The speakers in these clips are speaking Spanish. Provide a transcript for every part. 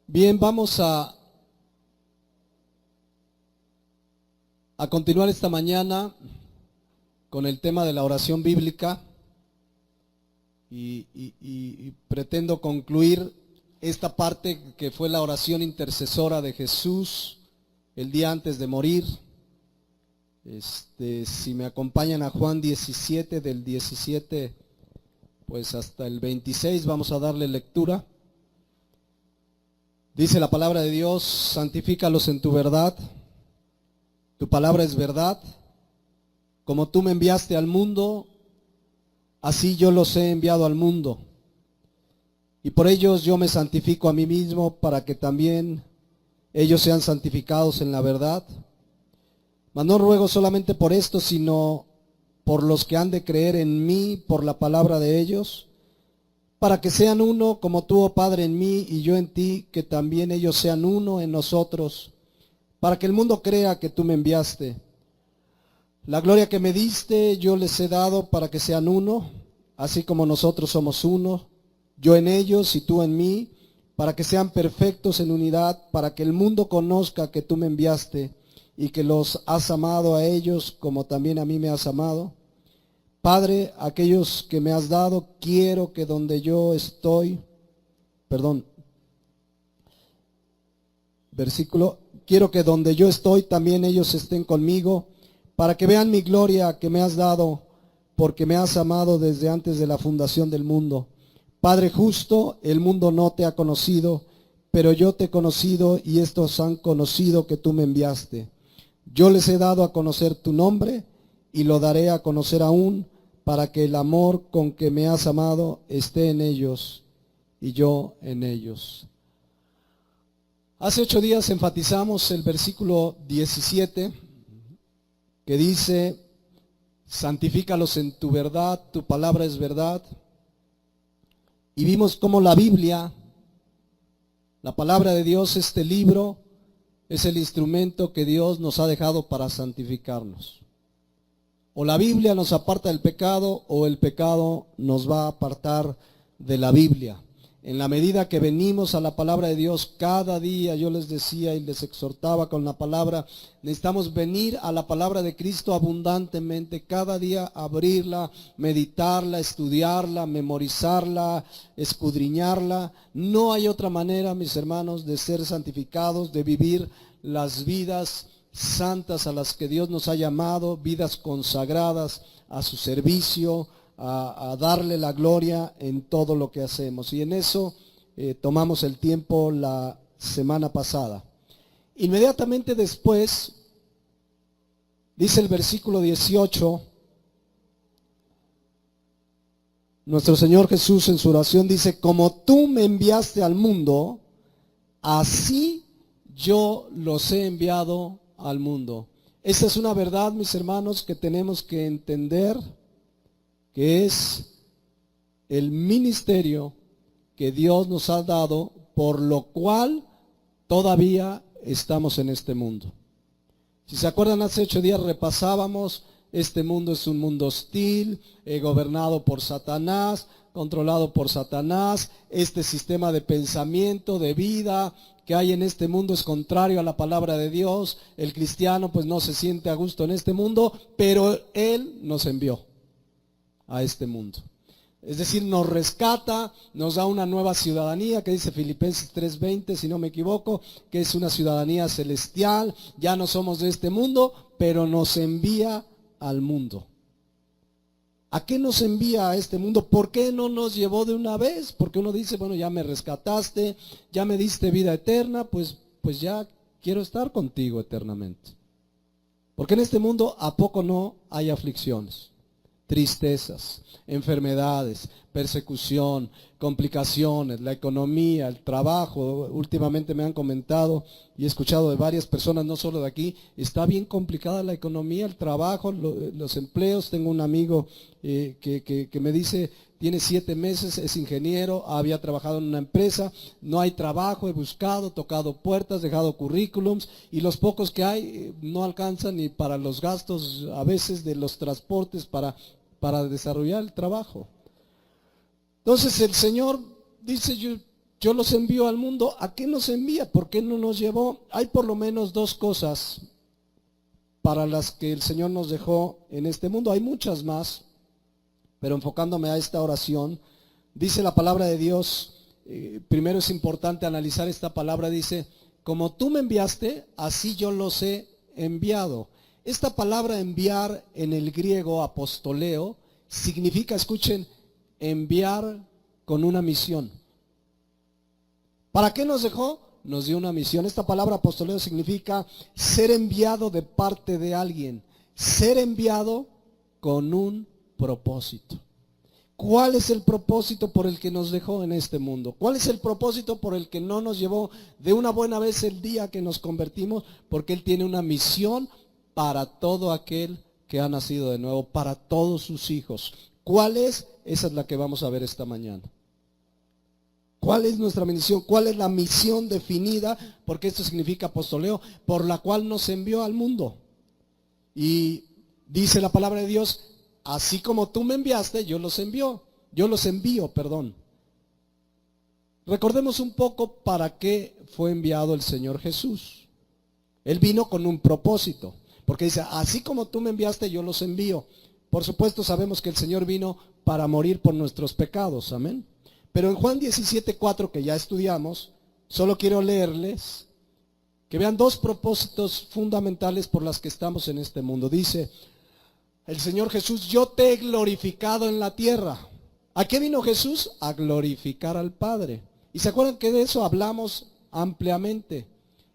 Bien, vamos a continuar esta mañana con el tema de la oración bíblica y pretendo concluir esta parte que fue la oración intercesora de Jesús el día antes de morir. Si me acompañan a Juan 17, del 17 pues hasta el 26, vamos a darle lectura. Dice la palabra de Dios: santifícalos en tu verdad, tu palabra es verdad. Como tú me enviaste al mundo, así yo los he enviado al mundo. Y por ellos yo me santifico a mí mismo, para que también ellos sean santificados en la verdad. Mas no ruego solamente por esto, sino por los que han de creer en mí por la palabra de ellos, para que sean uno como tú, oh Padre, en mí y yo en ti, que también ellos sean uno en nosotros, para que el mundo crea que tú me enviaste. La gloria que me diste yo les he dado, para que sean uno, así como nosotros somos uno, yo en ellos y tú en mí, para que sean perfectos en unidad, para que el mundo conozca que tú me enviaste y que los has amado a ellos como también a mí me has amado. Padre, aquellos que me has dado, quiero que donde yo estoy, quiero que donde yo estoy también ellos estén conmigo, para que vean mi gloria que me has dado, porque me has amado desde antes de la fundación del mundo. Padre justo, el mundo no te ha conocido, pero yo te he conocido y estos han conocido que tú me enviaste. Yo les he dado a conocer tu nombre y lo daré a conocer aún, para que el amor con que me has amado esté en ellos y yo en ellos. Hace 8 días enfatizamos el versículo 17 que dice: santifícalos en tu verdad, tu palabra es verdad. Y vimos cómo la Biblia, la palabra de Dios, este libro, es el instrumento que Dios nos ha dejado para santificarnos. O la Biblia nos aparta del pecado, o el pecado nos va a apartar de la Biblia. En la medida que venimos a la palabra de Dios cada día, yo les decía y les exhortaba con la palabra, necesitamos venir a la palabra de Cristo abundantemente, cada día abrirla, meditarla, estudiarla, memorizarla, escudriñarla. No hay otra manera, mis hermanos, de ser santificados, de vivir las vidas santas a las que Dios nos ha llamado, vidas consagradas a su servicio, a darle la gloria en todo lo que hacemos. Y en eso tomamos el tiempo la semana pasada. Inmediatamente después, dice el versículo 18, nuestro Señor Jesús en su oración dice: como tú me enviaste al mundo, así yo los he enviado al mundo. Esta es una verdad, mis hermanos, que tenemos que entender, que es el ministerio que Dios nos ha dado, por lo cual todavía estamos en este mundo. Si se acuerdan, hace 8 días repasábamos: este mundo es un mundo hostil, gobernado por Satanás, controlado por Satanás. Este sistema de pensamiento, de vida que hay en este mundo es contrario a la palabra de Dios. El cristiano pues no se siente a gusto en este mundo, pero Él nos envió a este mundo. Es decir, nos rescata, nos da una nueva ciudadanía, que dice Filipenses 3:20, si no me equivoco, que es una ciudadanía celestial. Ya no somos de este mundo, pero nos envía al mundo. ¿A qué nos envía a este mundo? ¿Por qué no nos llevó de una vez? Porque uno dice, bueno, ya me rescataste, ya me diste vida eterna, pues ya quiero estar contigo eternamente. Porque en este mundo ¿a poco no hay aflicciones, tristezas, enfermedades, persecución, complicaciones, la economía, el trabajo? Últimamente me han comentado y he escuchado de varias personas, no solo de aquí, está bien complicada la economía, el trabajo, los empleos. Tengo un amigo que me dice, tiene 7 meses, es ingeniero, había trabajado en una empresa, no hay trabajo, he buscado, tocado puertas, dejado currículums, y los pocos que hay no alcanzan ni para los gastos a veces de los transportes para desarrollar el trabajo. Entonces el Señor dice, yo los envío al mundo. ¿A qué nos envía? ¿Por qué no nos llevó? Hay por lo menos dos cosas para las que el Señor nos dejó en este mundo. Hay muchas más, pero enfocándome a esta oración, dice la palabra de Dios, primero es importante analizar esta palabra, dice, como tú me enviaste, así yo los he enviado. Esta palabra enviar en el griego apostoleo significa, escuchen, enviar con una misión. ¿Para qué nos dejó? Nos dio una misión. Esta palabra apostoleo significa ser enviado de parte de alguien, ser enviado con un propósito. ¿Cuál es el propósito por el que nos dejó en este mundo? ¿Cuál es el propósito por el que no nos llevó de una buena vez el día que nos convertimos? Porque Él tiene una misión para todo aquel que ha nacido de nuevo, para todos sus hijos. ¿Cuál es? Esa es la que vamos a ver esta mañana. ¿Cuál es nuestra misión? ¿Cuál es la misión definida? Porque esto significa apostoleo, por la cual nos envió al mundo. Y dice la palabra de Dios, así como tú me enviaste, yo los envío, perdón. Recordemos un poco para qué fue enviado el Señor Jesús. Él vino con un propósito, porque dice, así como tú me enviaste, yo los envío. Por supuesto sabemos que el Señor vino para morir por nuestros pecados, amén. Pero en Juan 17:4, que ya estudiamos, solo quiero leerles que vean dos propósitos fundamentales por las que estamos en este mundo. Dice el Señor Jesús, yo te he glorificado en la tierra. ¿A qué vino Jesús? A glorificar al Padre. Y se acuerdan que de eso hablamos ampliamente.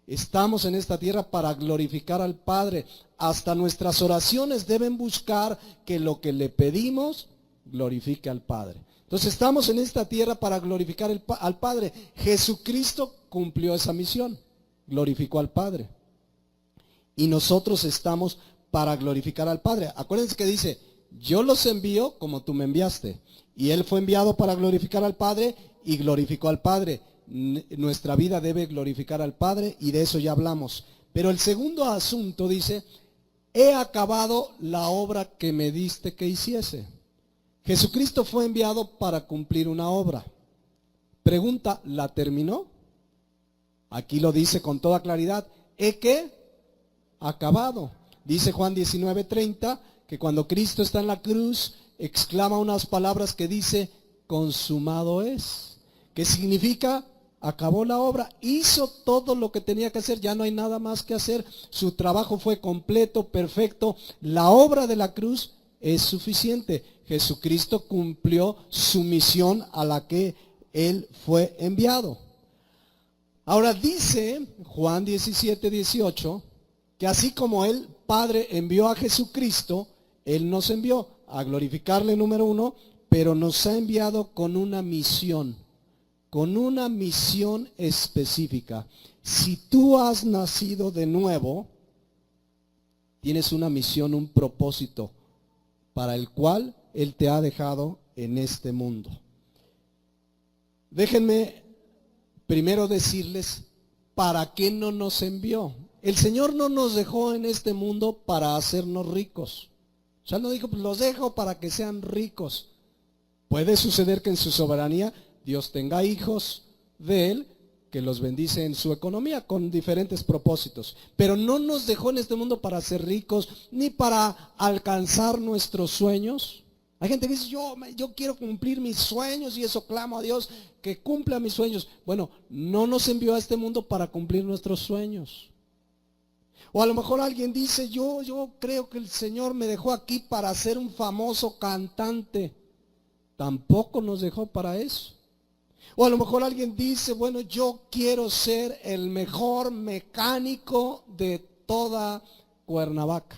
Estamos en esta tierra para glorificar al Padre. Hasta nuestras oraciones deben buscar que lo que le pedimos glorifique al Padre. Entonces estamos en esta tierra para glorificar al Padre. Jesucristo cumplió esa misión, glorificó al Padre. Y nosotros estamos para glorificar al Padre. Acuérdense que dice, yo los envío como tú me enviaste. Y Él fue enviado para glorificar al Padre y glorificó al Padre. Nuestra vida debe glorificar al Padre y de eso ya hablamos. Pero el segundo asunto dice, he acabado la obra que me diste que hiciese. Jesucristo fue enviado para cumplir una obra. Pregunta, ¿la terminó? Aquí lo dice con toda claridad. ¿He qué? Acabado. Dice Juan 19:30 que cuando Cristo está en la cruz, exclama unas palabras que dice, consumado es. ¿Qué significa? Acabó la obra, hizo todo lo que tenía que hacer, ya no hay nada más que hacer. Su trabajo fue completo, perfecto. La obra de la cruz es suficiente. Jesucristo cumplió su misión a la que Él fue enviado. Ahora dice Juan 17:18 que así como el Padre envió a Jesucristo, Él nos envió a glorificarle, número uno, pero nos ha enviado con una misión específica. Si tú has nacido de nuevo, tienes una misión, un propósito para el cual Él te ha dejado en este mundo. Déjenme primero decirles para qué no nos envió. El Señor no nos dejó en este mundo para hacernos ricos. O sea, no dijo, pues los dejo para que sean ricos. Puede suceder que en su soberanía Dios tenga hijos de Él que los bendice en su economía con diferentes propósitos. Pero no nos dejó en este mundo para ser ricos ni para alcanzar nuestros sueños. Hay gente que dice, yo quiero cumplir mis sueños y eso clamo a Dios que cumpla mis sueños. Bueno, no nos envió a este mundo para cumplir nuestros sueños. O a lo mejor alguien dice, yo creo que el Señor me dejó aquí para ser un famoso cantante. Tampoco nos dejó para eso. O a lo mejor alguien dice, bueno, yo quiero ser el mejor mecánico de toda Cuernavaca.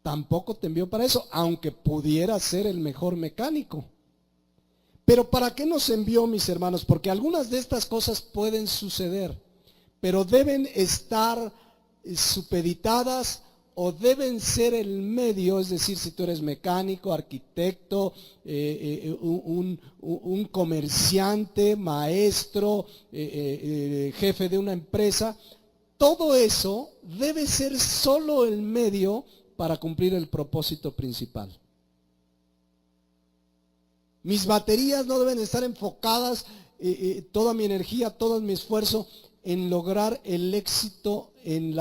Tampoco te envió para eso, aunque pudiera ser el mejor mecánico. Pero ¿para qué nos envió, mis hermanos? Porque algunas de estas cosas pueden suceder, pero deben estar supeditadas o deben ser el medio, es decir, si tú eres mecánico, arquitecto, un comerciante, maestro, jefe de una empresa, todo eso debe ser solo el medio para cumplir el propósito principal. Mis baterías no deben estar enfocadas toda mi energía, todo mi esfuerzo en lograr el éxito en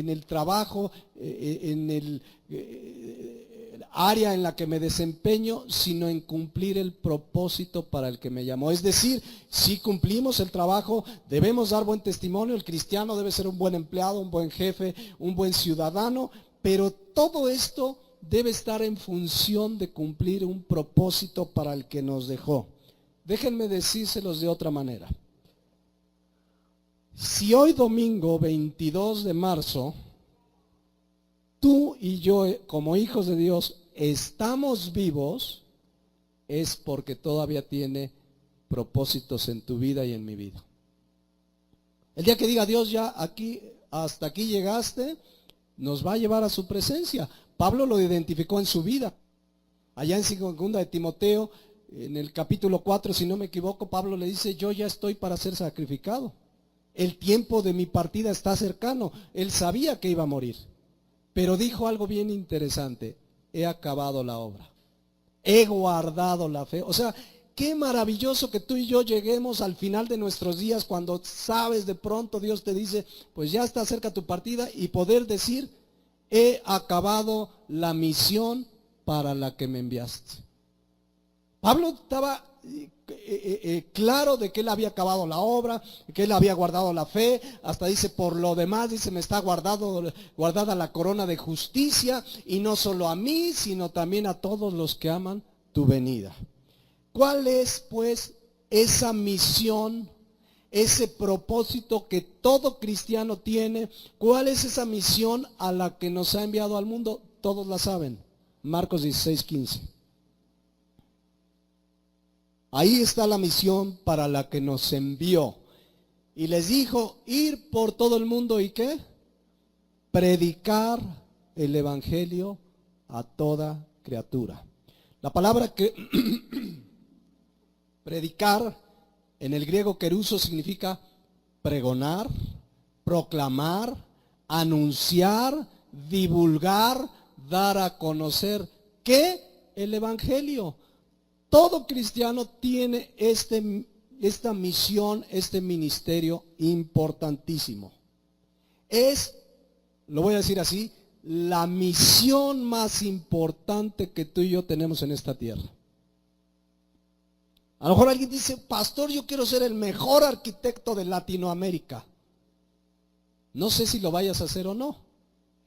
el trabajo, en el área en la que me desempeño, sino en cumplir el propósito para el que me llamó. Es decir, si cumplimos el trabajo, debemos dar buen testimonio. El cristiano debe ser un buen empleado, un buen jefe, un buen ciudadano, pero todo esto debe estar en función de cumplir un propósito para el que nos dejó. Déjenme decírselos de otra manera. Si hoy domingo 22 de marzo, tú y yo como hijos de Dios estamos vivos, es porque todavía tiene propósitos en tu vida y en mi vida. El día que diga Dios, ya aquí, hasta aquí llegaste, nos va a llevar a su presencia. Pablo lo identificó en su vida. Allá en 2 de Timoteo, en el capítulo 4, si no me equivoco, Pablo le dice, yo ya estoy para ser sacrificado. El tiempo de mi partida está cercano. Él sabía que iba a morir. Pero dijo algo bien interesante: he acabado la obra, he guardado la fe. O sea, qué maravilloso que tú y yo lleguemos al final de nuestros días, cuando sabes, de pronto Dios te dice, pues ya está cerca tu partida, y poder decir, he acabado la misión para la que me enviaste. Pablo estaba claro de que él había acabado la obra, que él había guardado la fe. Hasta dice, por lo demás, dice, me está guardada la corona de justicia, y no solo a mí, sino también a todos los que aman tu venida. ¿Cuál es pues esa misión, ese propósito que todo cristiano tiene? ¿Cuál es esa misión a la que nos ha enviado al mundo? Todos la saben. Marcos 16:15. Ahí está la misión para la que nos envió. Y les dijo, ir por todo el mundo, ¿y qué? Predicar el evangelio a toda criatura. La palabra que predicar en el griego keruso significa pregonar, proclamar, anunciar, divulgar, dar a conocer. ¿Qué? El evangelio. Todo cristiano tiene esta misión, este ministerio importantísimo. Es, lo voy a decir así, la misión más importante que tú y yo tenemos en esta tierra. A lo mejor alguien dice, pastor, yo quiero ser el mejor arquitecto de Latinoamérica. No sé si lo vayas a hacer o no.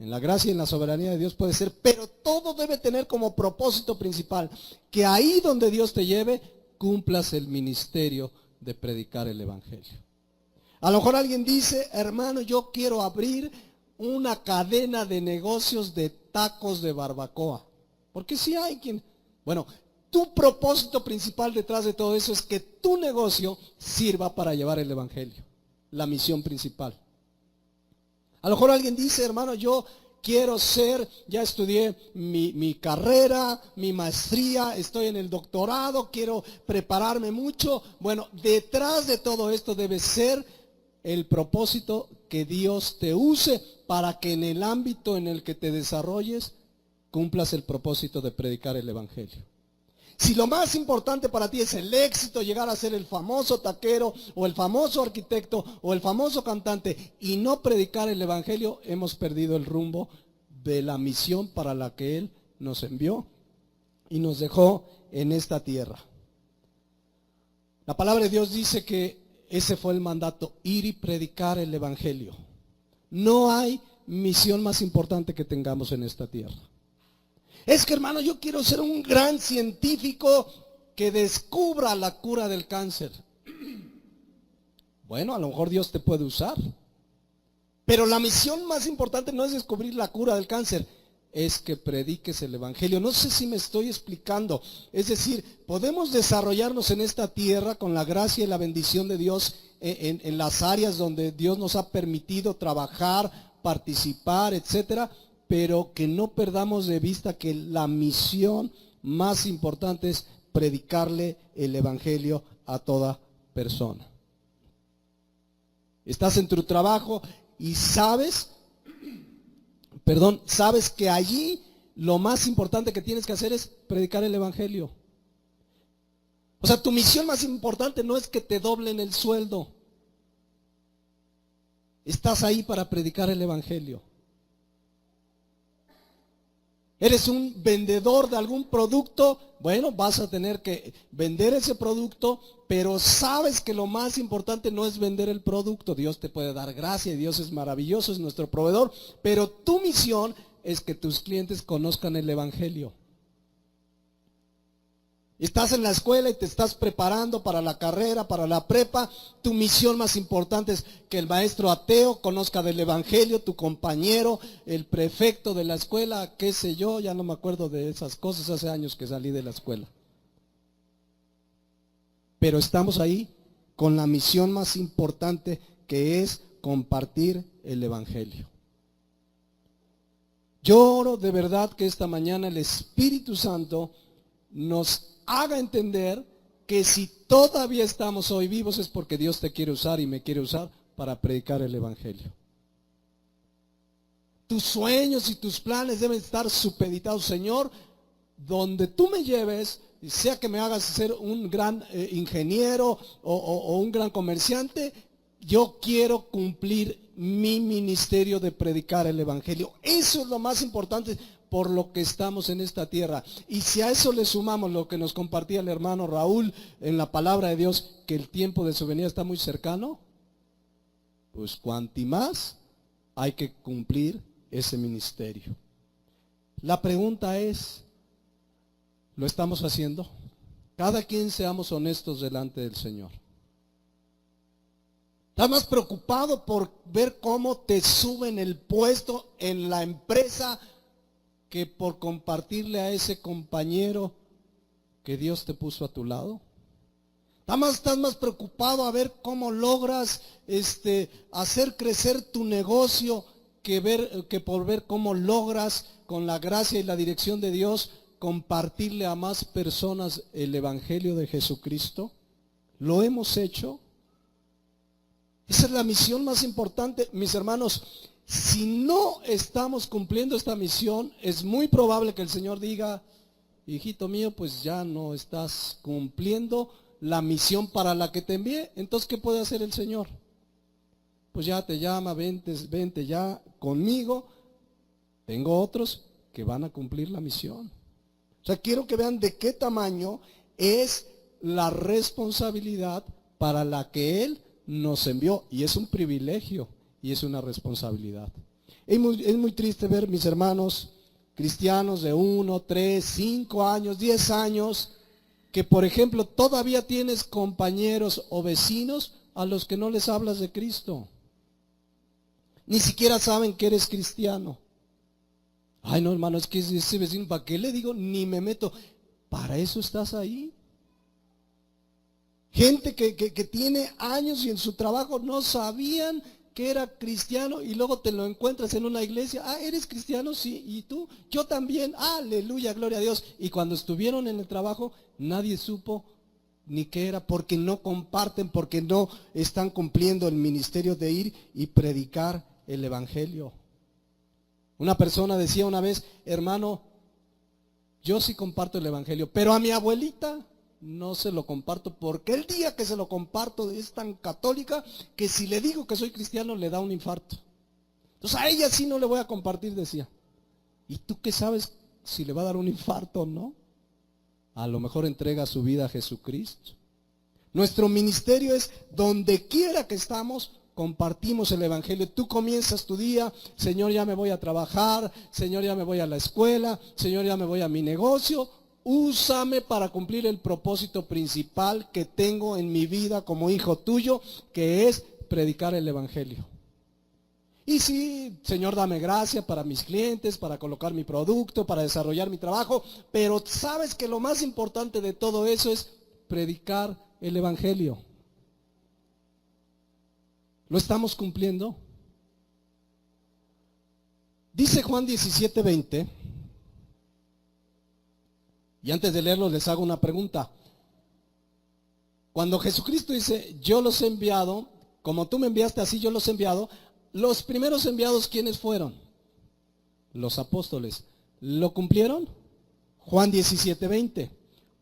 En la gracia y en la soberanía de Dios puede ser, pero todo debe tener como propósito principal que ahí donde Dios te lleve, cumplas el ministerio de predicar el evangelio. A lo mejor alguien dice, hermano, yo quiero abrir una cadena de negocios de tacos de barbacoa. Porque si hay quien... Bueno, tu propósito principal detrás de todo eso es que tu negocio sirva para llevar el evangelio, la misión principal. A lo mejor alguien dice, hermano, yo quiero ser, ya estudié mi carrera, mi maestría, estoy en el doctorado, quiero prepararme mucho. Bueno, detrás de todo esto debe ser el propósito que Dios te use para que en el ámbito en el que te desarrolles cumplas el propósito de predicar el evangelio. Si lo más importante para ti es el éxito, llegar a ser el famoso taquero o el famoso arquitecto o el famoso cantante, y no predicar el evangelio, hemos perdido el rumbo de la misión para la que Él nos envió y nos dejó en esta tierra. La palabra de Dios dice que ese fue el mandato, ir y predicar el evangelio. No hay misión más importante que tengamos en esta tierra. Es que, hermano, yo quiero ser un gran científico que descubra la cura del cáncer. Bueno, a lo mejor Dios te puede usar, pero la misión más importante no es descubrir la cura del cáncer, es que prediques el evangelio. No sé si me estoy explicando. Es decir, podemos desarrollarnos en esta tierra con la gracia y la bendición de Dios en las áreas donde Dios nos ha permitido trabajar, participar, etcétera, pero que no perdamos de vista que la misión más importante es predicarle el evangelio a toda persona. Estás en tu trabajo y sabes que allí lo más importante que tienes que hacer es predicar el evangelio. O sea, tu misión más importante no es que te doblen el sueldo. Estás ahí para predicar el evangelio. ¿Eres un vendedor de algún producto? Bueno, vas a tener que vender ese producto, pero sabes que lo más importante no es vender el producto. Dios te puede dar gracia y Dios es maravilloso, es nuestro proveedor, pero tu misión es que tus clientes conozcan el evangelio. Estás en la escuela y te estás preparando para la carrera, para la prepa. Tu misión más importante es que el maestro ateo conozca del evangelio, tu compañero, el prefecto de la escuela, qué sé yo, ya no me acuerdo de esas cosas, hace años que salí de la escuela. Pero estamos ahí con la misión más importante, que es compartir el evangelio. Yo oro de verdad que esta mañana el Espíritu Santo nos haga entender que si todavía estamos hoy vivos es porque Dios te quiere usar y me quiere usar para predicar el evangelio. Tus sueños y tus planes deben estar supeditados, Señor, donde tú me lleves, sea que me hagas ser un gran ingeniero o un gran comerciante, yo quiero cumplir mi ministerio de predicar el evangelio. Eso es lo más importante por lo que estamos en esta tierra. Y si a eso le sumamos lo que nos compartía el hermano Raúl en la palabra de Dios, que el tiempo de su venida está muy cercano, pues cuanti más hay que cumplir ese ministerio. La pregunta es, ¿lo estamos haciendo? Cada quien seamos honestos delante del Señor. ¿Estás más preocupado por ver cómo te suben el puesto en la empresa que por compartirle a ese compañero que Dios te puso a tu lado? ¿Estás más preocupado a ver cómo logras hacer crecer tu negocio que por ver cómo logras, con la gracia y la dirección de Dios, compartirle a más personas el evangelio de Jesucristo? ¿Lo hemos hecho? Esa es la misión más importante, mis hermanos. Si no estamos cumpliendo esta misión, es muy probable que el Señor diga, hijito mío, pues ya no estás cumpliendo la misión para la que te envié. Entonces, ¿qué puede hacer el Señor? Pues ya te llama, vente ya conmigo. Tengo otros que van a cumplir la misión. O sea, quiero que vean de qué tamaño es la responsabilidad para la que Él nos envió. Y es un privilegio y es una responsabilidad. Es muy triste ver, mis hermanos cristianos de 1, 3, 5 años, 10 años, que por ejemplo todavía tienes compañeros o vecinos a los que no les hablas de Cristo. Ni siquiera saben que eres cristiano. Ay, no, hermano, es que ese vecino, ¿para qué le digo? Ni me meto. Para eso estás ahí. Gente que tiene años y en su trabajo no sabían que era cristiano y luego te lo encuentras en una iglesia. Ah, ¿eres cristiano? Sí. ¿Y tú? Yo también. Aleluya, gloria a Dios. Y cuando estuvieron en el trabajo, nadie supo ni qué era, porque no comparten, porque no están cumpliendo el ministerio de ir y predicar el evangelio. Una persona decía una vez, hermano, yo sí comparto el evangelio, pero a mi abuelita no se lo comparto, porque el día que se lo comparto es tan católica que si le digo que soy cristiano le da un infarto. Entonces a ella sí no le voy a compartir, decía. ¿Y tú qué sabes si le va a dar un infarto o no? A lo mejor entrega su vida a Jesucristo. Nuestro ministerio es donde quiera que estamos, compartimos el evangelio. Tú comienzas tu día, Señor, ya me voy a trabajar, Señor, ya me voy a la escuela, Señor, ya me voy a mi negocio. Úsame para cumplir el propósito principal que tengo en mi vida como hijo tuyo, que es predicar el evangelio. Y sí, Señor, dame gracia para mis clientes, para colocar mi producto, para desarrollar mi trabajo, pero sabes que lo más importante de todo eso es predicar el evangelio. ¿Lo estamos cumpliendo? Dice Juan 17:20, y antes de leerlo les hago una pregunta. Cuando Jesucristo dice, yo los he enviado, como tú me enviaste así yo los he enviado, los primeros enviados, ¿quiénes fueron? Los apóstoles. ¿Lo cumplieron? Juan 17:20.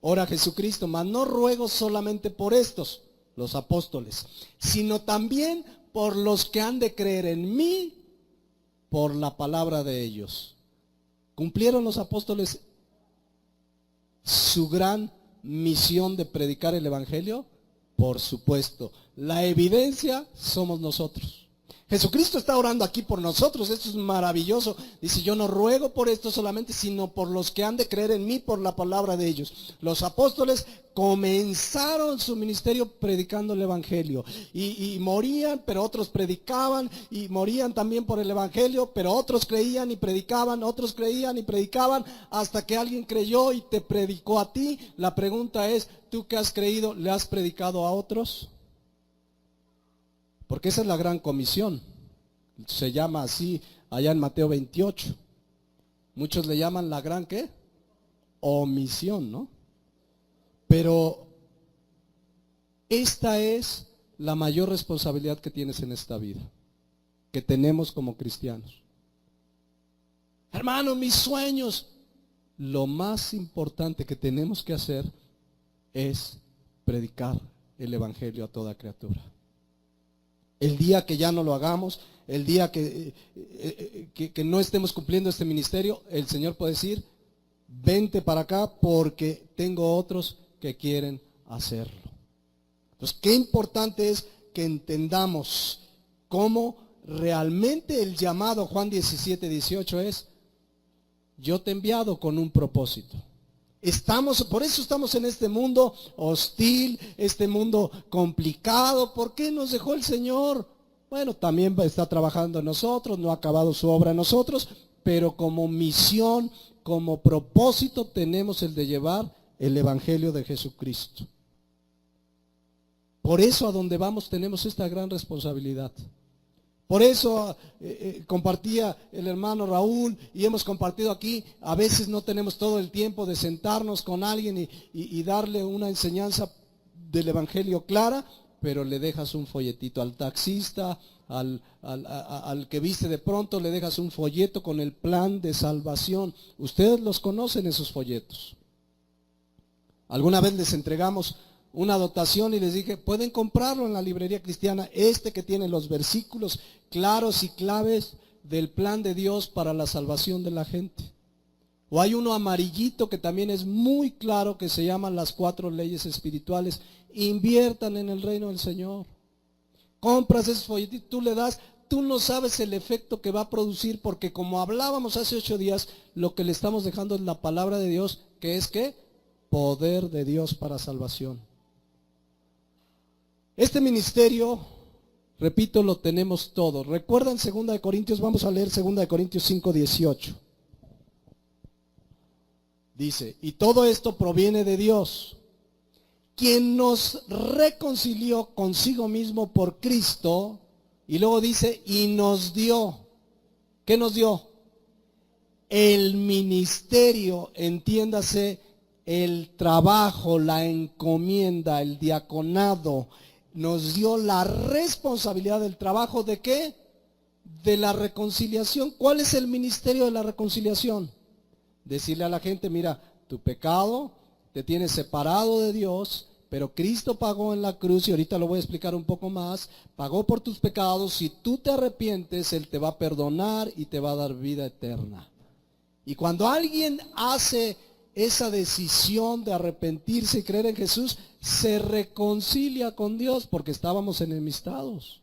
ora Jesucristo, mas no ruego solamente por estos, los apóstoles, sino también por los que han de creer en mí por la palabra de ellos. ¿Cumplieron los apóstoles su gran misión de predicar el evangelio? Por supuesto. La evidencia somos nosotros. Jesucristo está orando aquí por nosotros. Esto es maravilloso. Dice, yo no ruego por esto solamente, sino por los que han de creer en mí por la palabra de ellos. Los apóstoles comenzaron su ministerio predicando el evangelio. Y morían, pero otros predicaban. Y morían también por el evangelio, pero otros creían y predicaban. Otros creían y predicaban, hasta que alguien creyó y te predicó a ti. La pregunta es, ¿tú que has creído, le has predicado a otros? Porque esa es la gran comisión. Se llama así allá en Mateo 28. Muchos le llaman la gran ¿qué? Omisión, ¿no? Pero esta es la mayor responsabilidad que tienes en esta vida, que tenemos como cristianos. Hermano, mis sueños. Lo más importante que tenemos que hacer es predicar el evangelio a toda criatura. El día que ya no lo hagamos, el día que no estemos cumpliendo este ministerio, el Señor puede decir, vente para acá porque tengo otros que quieren hacerlo. Entonces, qué importante es que entendamos cómo realmente el llamado Juan 17:18 es, yo te he enviado con un propósito. Por eso estamos en este mundo hostil, este mundo complicado. ¿Por qué nos dejó el Señor? Bueno, también está trabajando en nosotros, no ha acabado su obra en nosotros, pero como misión, como propósito tenemos el de llevar el evangelio de Jesucristo. Por eso a donde vamos tenemos esta gran responsabilidad. Por eso compartía el hermano Raúl y hemos compartido aquí, a veces no tenemos todo el tiempo de sentarnos con alguien y darle una enseñanza del evangelio clara, pero le dejas un folletito al taxista, al que viste de pronto, le dejas un folleto con el plan de salvación. Ustedes los conocen, esos folletos. Alguna vez les entregamos una dotación y les dije, pueden comprarlo en la librería cristiana, que tiene los versículos claros y claves del plan de Dios para la salvación de la gente. O hay uno amarillito que también es muy claro, que se llama las 4 leyes espirituales. Inviertan en el reino del Señor. Compras esos folletitos, tú le das, tú no sabes el efecto que va a producir, porque como hablábamos hace 8 días, lo que le estamos dejando es la palabra de Dios, que es ¿qué? Poder de Dios para salvación. Este ministerio, repito, lo tenemos todo. ¿Recuerdan 2 Corintios? Vamos a leer 2 Corintios 5:18. Dice, y todo esto proviene de Dios, quien nos reconcilió consigo mismo por Cristo, y luego dice, y nos dio, ¿qué nos dio? El ministerio, entiéndase, el trabajo, la encomienda, el diaconado. Nos dio la responsabilidad del trabajo ¿de qué? De la reconciliación. ¿Cuál es el ministerio de la reconciliación? Decirle a la gente, mira, tu pecado te tiene separado de Dios, pero Cristo pagó en la cruz, y ahorita lo voy a explicar un poco más, pagó por tus pecados. Si tú te arrepientes, Él te va a perdonar y te va a dar vida eterna. Y cuando alguien hace esa decisión de arrepentirse y creer en Jesús, se reconcilia con Dios, porque estábamos enemistados.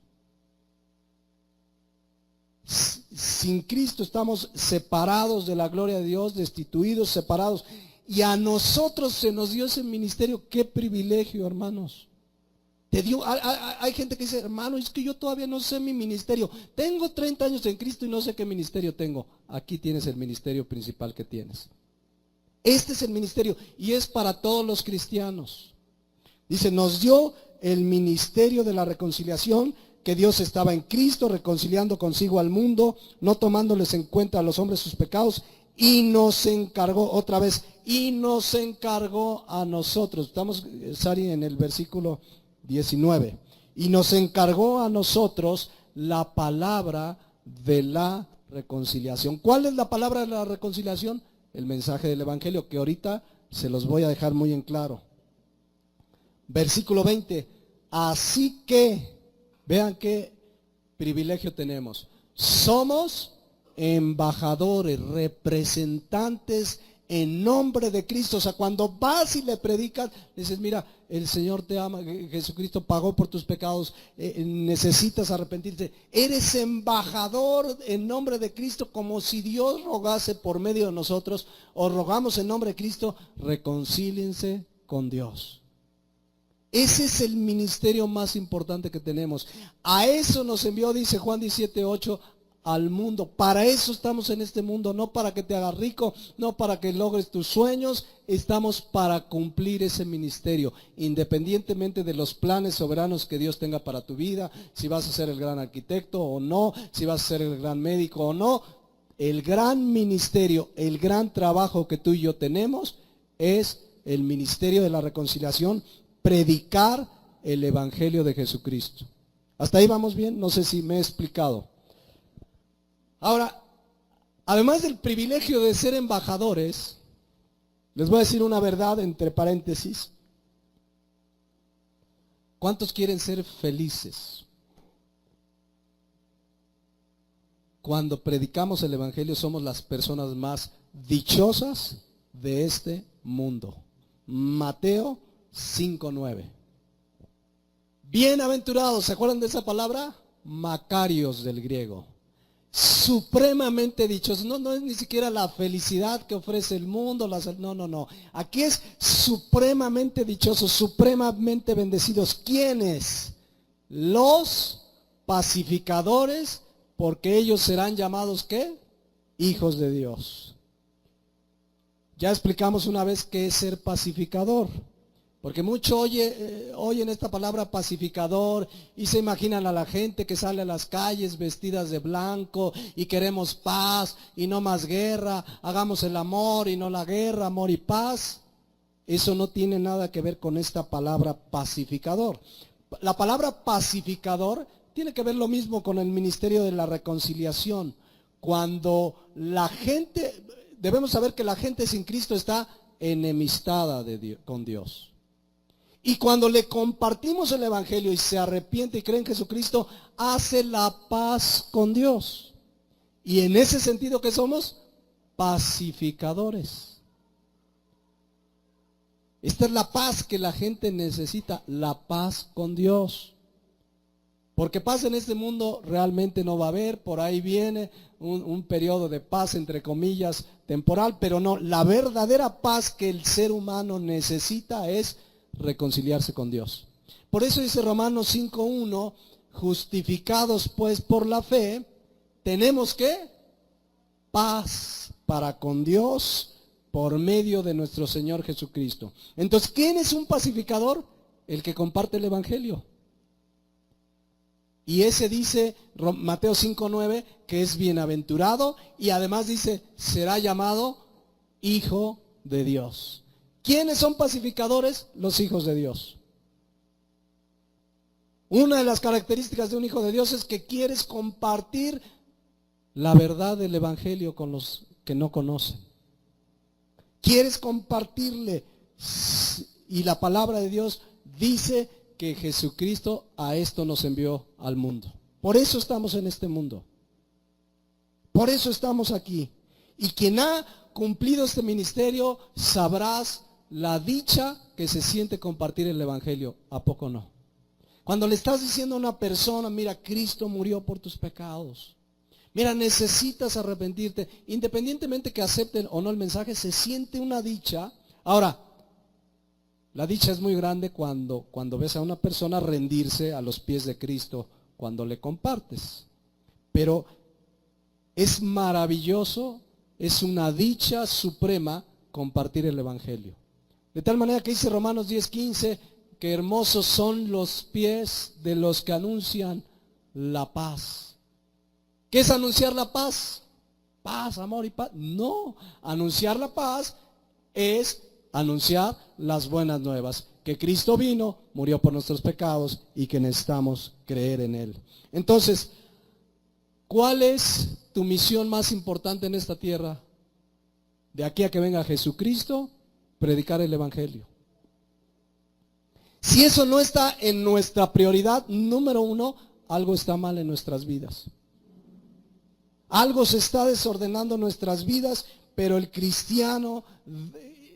Sin Cristo estamos separados de la gloria de Dios, destituidos, separados. Y a nosotros se nos dio ese ministerio. Qué privilegio, hermanos. Hay gente que dice, hermano, es que yo todavía no sé mi ministerio. Tengo 30 años en Cristo y no sé qué ministerio tengo. Aquí tienes el ministerio principal que tienes. Este es el ministerio y es para todos los cristianos. Dice, nos dio el ministerio de la reconciliación, que Dios estaba en Cristo reconciliando consigo al mundo, no tomándoles en cuenta a los hombres sus pecados, y nos encargó, otra vez, y nos encargó a nosotros. Estamos, Sari, en el versículo 19. Y nos encargó a nosotros la palabra de la reconciliación. ¿Cuál es la palabra de la reconciliación? El mensaje del evangelio, que ahorita Se los voy a dejar muy en claro. Versículo 20. Así que, vean qué privilegio tenemos. Somos embajadores, representantes en nombre de Cristo. O sea, cuando vas y le predicas, dices, mira, el Señor te ama, Jesucristo pagó por tus pecados, necesitas arrepentirte. Eres embajador en nombre de Cristo, como si Dios rogase por medio de nosotros, o rogamos en nombre de Cristo, reconcíliense con Dios. Ese es el ministerio más importante que tenemos. A eso nos envió, dice Juan 17:8, al mundo. Para eso estamos en este mundo, no para que te hagas rico, no para que logres tus sueños. Estamos para cumplir ese ministerio, independientemente de los planes soberanos que Dios tenga para tu vida, si vas a ser el gran arquitecto o no, si vas a ser el gran médico o no. El gran ministerio, el gran trabajo que tú y yo tenemos es el ministerio de la reconciliación, predicar el evangelio de Jesucristo. ¿Hasta ahí vamos bien? No sé si me he explicado. Ahora, además del privilegio de ser embajadores, les voy a decir una verdad entre paréntesis. ¿Cuántos quieren ser felices? Cuando predicamos el evangelio somos las personas más dichosas de este mundo. Mateo 5:9. Bienaventurados, ¿se acuerdan de esa palabra? Macarios del griego. Supremamente dichosos. No es ni siquiera la felicidad que ofrece el mundo. No. Aquí es supremamente dichosos, supremamente bendecidos. ¿Quiénes? Los pacificadores, porque ellos serán llamados ¿qué? Hijos de Dios. Ya explicamos una vez qué es ser pacificador. Porque mucho oyen esta palabra pacificador y se imaginan a la gente que sale a las calles vestidas de blanco y queremos paz y no más guerra, hagamos el amor y no la guerra, amor y paz. Eso no tiene nada que ver con esta palabra pacificador. La palabra pacificador tiene que ver lo mismo con el ministerio de la reconciliación. Cuando la gente, debemos saber que la gente sin Cristo está enemistada con Dios. Y cuando le compartimos el evangelio y se arrepiente y cree en Jesucristo, hace la paz con Dios. Y en ese sentido, ¿qué somos? Pacificadores. Esta es la paz que la gente necesita, la paz con Dios. Porque paz en este mundo realmente no va a haber. Por ahí viene un periodo de paz, entre comillas, temporal, pero no, la verdadera paz que el ser humano necesita es reconciliarse con Dios. Por eso dice Romanos 5:1, justificados pues por la fe, tenemos ¿qué? Paz para con Dios por medio de nuestro Señor Jesucristo. Entonces, ¿quién es un pacificador? El que comparte el evangelio. Y ese dice Mateo 5:9 que es bienaventurado y además dice será llamado hijo de Dios. ¿Quiénes son pacificadores? Los hijos de Dios. Una de las características de un hijo de Dios es que quieres compartir la verdad del evangelio con los que no conocen. Quieres compartirle. Y la palabra de Dios dice que Jesucristo a esto nos envió al mundo. Por eso estamos en este mundo. Por eso estamos aquí. Y quien ha cumplido este ministerio, sabrás la dicha que se siente compartir el evangelio. ¿A poco no? Cuando le estás diciendo a una persona, mira, Cristo murió por tus pecados. Mira, necesitas arrepentirte. Independientemente que acepten o no el mensaje, se siente una dicha. Ahora, la dicha es muy grande cuando ves a una persona rendirse a los pies de Cristo cuando le compartes. Pero es maravilloso, es una dicha suprema compartir el evangelio. De tal manera que dice Romanos 10:15 que hermosos son los pies de los que anuncian la paz. ¿Qué es anunciar la paz? Paz, amor y paz. No, anunciar la paz es anunciar las buenas nuevas, que Cristo vino, murió por nuestros pecados y que necesitamos creer en Él. Entonces, ¿cuál es tu misión más importante en esta tierra? De aquí a que venga Jesucristo, predicar el evangelio. Si eso no está en nuestra prioridad, número uno, algo está mal en nuestras vidas. Algo se está desordenando en nuestras vidas, pero el cristiano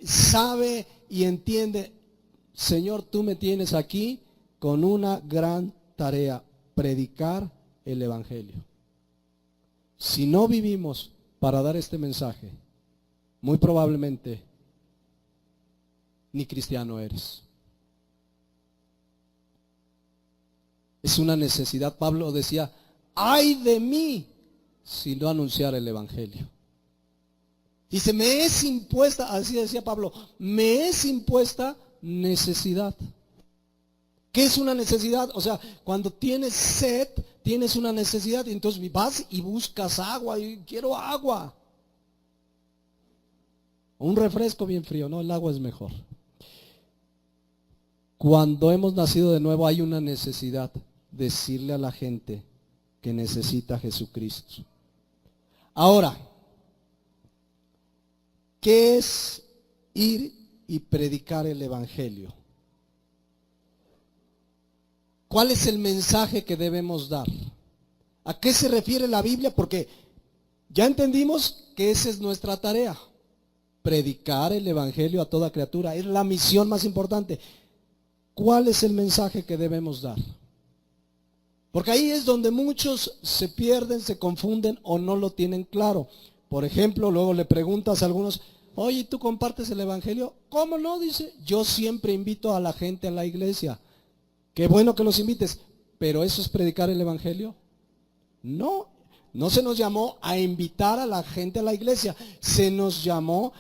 sabe y entiende, Señor, tú me tienes aquí con una gran tarea, predicar el evangelio. Si no vivimos para dar este mensaje, muy probablemente ni cristiano eres. Es una necesidad. Pablo decía, ay de mí si no anunciar el evangelio. Dice, me es impuesta, así decía Pablo, me es impuesta necesidad. ¿Qué es una necesidad? O sea, cuando tienes sed, tienes una necesidad y entonces vas y buscas agua y quiero agua. Un refresco bien frío, no, el agua es mejor. Cuando hemos nacido de nuevo hay una necesidad, decirle a la gente que necesita a Jesucristo. Ahora, ¿qué es ir y predicar el evangelio? ¿Cuál es el mensaje que debemos dar? ¿A qué se refiere la Biblia? Porque ya entendimos que esa es nuestra tarea, predicar el evangelio a toda criatura. Es la misión más importante. ¿Cuál es el mensaje que debemos dar? Porque ahí es donde muchos se pierden, se confunden o no lo tienen claro. Por ejemplo, luego le preguntas a algunos, oye, ¿tú compartes el evangelio? ¿Cómo no? Dice, yo siempre invito a la gente a la iglesia. Qué bueno que los invites, pero ¿eso es predicar el evangelio? No, no se nos llamó a invitar a la gente a la iglesia, se nos llamó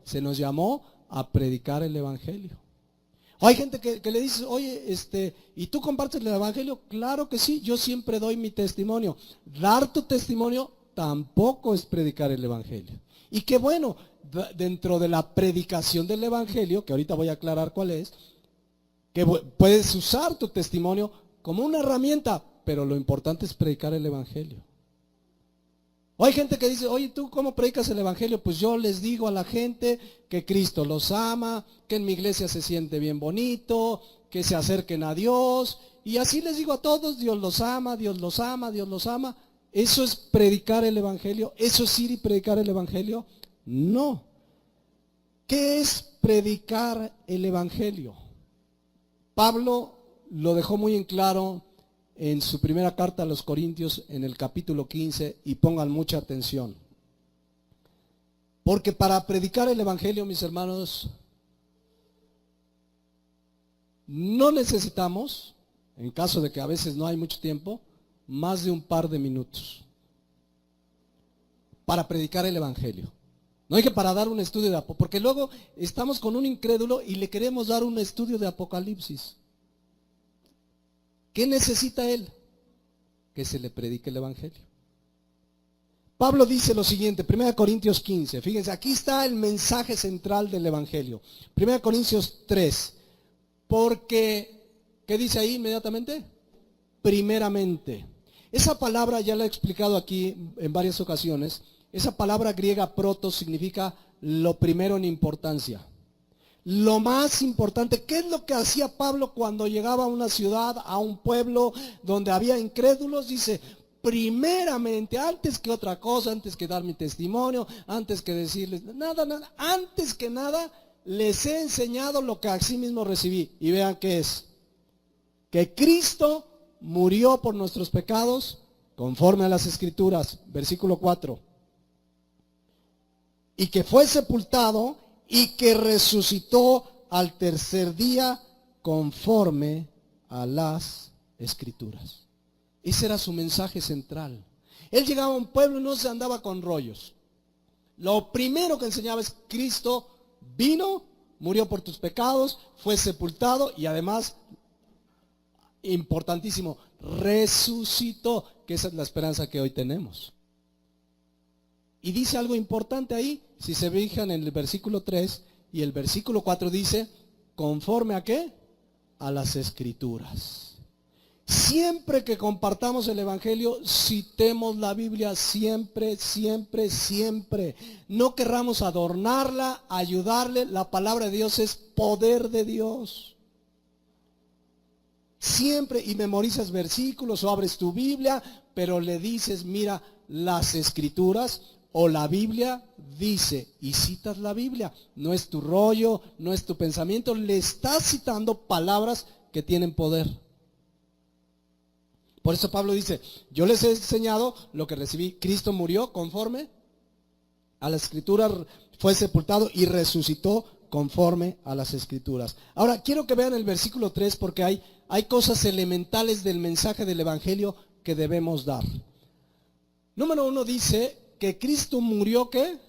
se nos llamó a predicar el evangelio. Hay gente que le dice, oye, ¿y tú compartes el evangelio? Claro que sí, yo siempre doy mi testimonio. Dar tu testimonio tampoco es predicar el evangelio. Y qué bueno, dentro de la predicación del evangelio, que ahorita voy a aclarar cuál es, que puedes usar tu testimonio como una herramienta, pero lo importante es predicar el evangelio. Hay gente que dice, oye, ¿tú cómo predicas el evangelio? Pues yo les digo a la gente que Cristo los ama, que en mi iglesia se siente bien bonito, que se acerquen a Dios, y así les digo a todos, Dios los ama, Dios los ama, Dios los ama. ¿Eso es predicar el evangelio? ¿Eso es ir y predicar el evangelio? No. ¿Qué es predicar el evangelio? Pablo lo dejó muy en claro en su primera carta a los Corintios, en el capítulo 15, y pongan mucha atención. Porque para predicar el evangelio, mis hermanos, no necesitamos, en caso de que a veces no hay mucho tiempo, más de un par de minutos para predicar el evangelio. No hay que para dar un estudio de Apocalipsis, porque luego estamos con un incrédulo y le queremos dar un estudio de Apocalipsis. ¿Qué necesita él? Que se le predique el evangelio. Pablo dice lo siguiente, 1 Corintios 15, fíjense, aquí está el mensaje central del evangelio. 1 Corintios 3, porque, ¿qué dice ahí inmediatamente? Primeramente. Esa palabra ya la he explicado aquí en varias ocasiones. Esa palabra griega proto significa lo primero en importancia. Lo más importante, ¿qué es lo que hacía Pablo cuando llegaba a una ciudad, a un pueblo donde había incrédulos? Dice, primeramente, antes que otra cosa, antes que dar mi testimonio, antes que decirles, nada, antes que nada, les he enseñado lo que así mismo recibí. Y vean qué es, que Cristo murió por nuestros pecados, conforme a las Escrituras, versículo 4, y que fue sepultado, y que resucitó al tercer día conforme a las Escrituras. Ese era su mensaje central. Él llegaba a un pueblo y no se andaba con rollos. Lo primero que enseñaba es: Cristo vino, murió por tus pecados, fue sepultado y además, importantísimo, resucitó, que esa es la esperanza que hoy tenemos. Y dice algo importante ahí, si se fijan en el versículo 3 y el versículo 4 dice, ¿conforme a qué? A las Escrituras. siempre que compartamos el Evangelio, citemos la Biblia siempre, siempre, siempre. No querramos adornarla, ayudarle. La palabra de Dios es poder de Dios. Siempre, y memorizas versículos o abres tu Biblia, pero le dices, mira, las Escrituras o la Biblia dice, y citas la Biblia. No es tu rollo, no es tu pensamiento, le estás citando palabras que tienen poder. Por eso Pablo dice, yo les he enseñado lo que recibí. Cristo murió conforme a la Escritura, fue sepultado y resucitó conforme a las Escrituras. Ahora, quiero que vean el versículo 3 porque hay cosas elementales del mensaje del Evangelio que debemos dar. Número 1 dice que Cristo murió, ¿qué?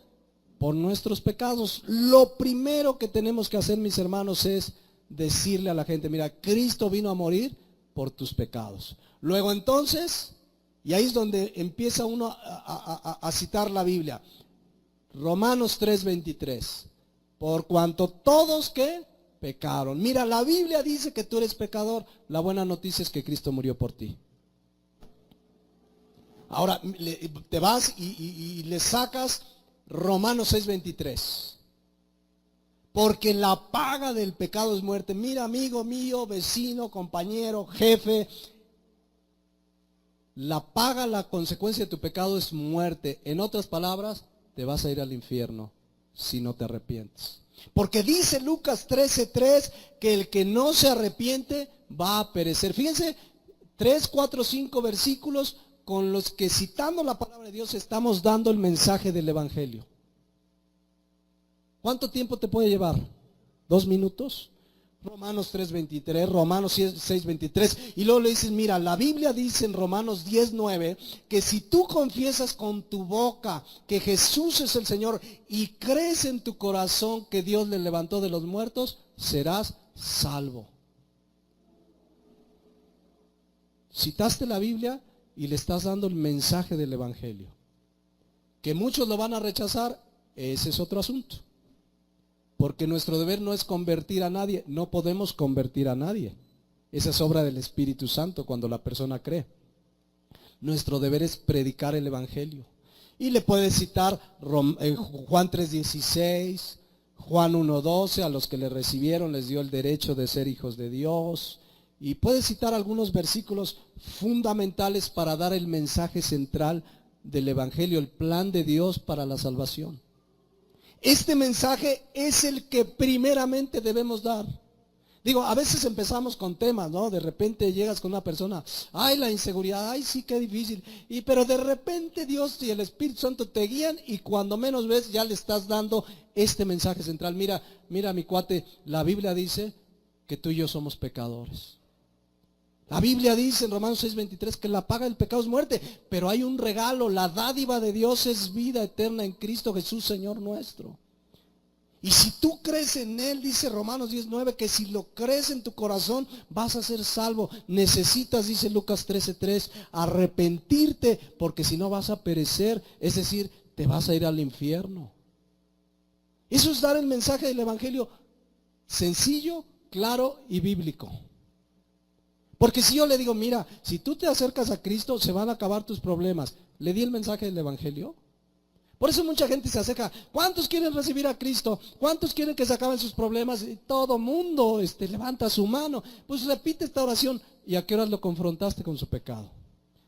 Por nuestros pecados. Lo primero que tenemos que hacer, mis hermanos, es decirle a la gente, mira, Cristo vino a morir por tus pecados. Luego entonces, y ahí es donde empieza uno a citar la Biblia. Romanos 3:23. Por cuanto todos que pecaron. Mira, la Biblia dice que tú eres pecador. La buena noticia es que Cristo murió por ti. Ahora te vas y le sacas Romanos 6:23. Porque la paga del pecado es muerte. Mira, amigo mío, vecino, compañero, jefe. La paga, la consecuencia de tu pecado es muerte. En otras palabras, te vas a ir al infierno si no te arrepientes. Porque dice Lucas 13:3 que el que no se arrepiente va a perecer. Fíjense, 3, 4, 5 versículos con los que, citando la palabra de Dios, estamos dando el mensaje del Evangelio. ¿Cuánto tiempo te puede llevar? 2 minutos. Romanos 3:23, Romanos 6:23, y luego le dices, mira, la Biblia dice en Romanos 10:9 que si tú confiesas con tu boca que Jesús es el Señor y crees en tu corazón que Dios le levantó de los muertos, serás salvo. Citaste la Biblia y le estás dando el mensaje del Evangelio. Que muchos lo van a rechazar, ese es otro asunto. Porque nuestro deber no es convertir a nadie, no podemos convertir a nadie. Esa es obra del Espíritu Santo cuando la persona cree. Nuestro deber es predicar el Evangelio. Y le puedes citar Juan 3:16, Juan 1:12, a los que le recibieron les dio el derecho de ser hijos de Dios. Y puedes citar algunos versículos fundamentales para dar el mensaje central del Evangelio, el plan de Dios para la salvación. Este mensaje es el que primeramente debemos dar. Digo, a veces empezamos con temas, ¿no? De repente llegas con una persona, ay, la inseguridad, ay, sí, qué difícil. Pero de repente Dios y el Espíritu Santo te guían y cuando menos ves ya le estás dando este mensaje central. Mira, mi cuate, la Biblia dice que tú y yo somos pecadores. La Biblia dice en Romanos 6:23 que la paga del pecado es muerte, pero hay un regalo, la dádiva de Dios es vida eterna en Cristo Jesús, Señor nuestro. Y si tú crees en Él, dice Romanos 10:9, que si lo crees en tu corazón vas a ser salvo. Necesitas, dice Lucas 13:3, arrepentirte, porque si no vas a perecer, es decir, te vas a ir al infierno. Eso es dar el mensaje del Evangelio sencillo, claro y bíblico. Porque si yo le digo, mira, si tú te acercas a Cristo, se van a acabar tus problemas. ¿Le di el mensaje del Evangelio? Por eso mucha gente se acerca. ¿Cuántos quieren recibir a Cristo? ¿Cuántos quieren que se acaben sus problemas? Y todo mundo levanta su mano. Pues repite esta oración. ¿Y a qué horas lo confrontaste con su pecado?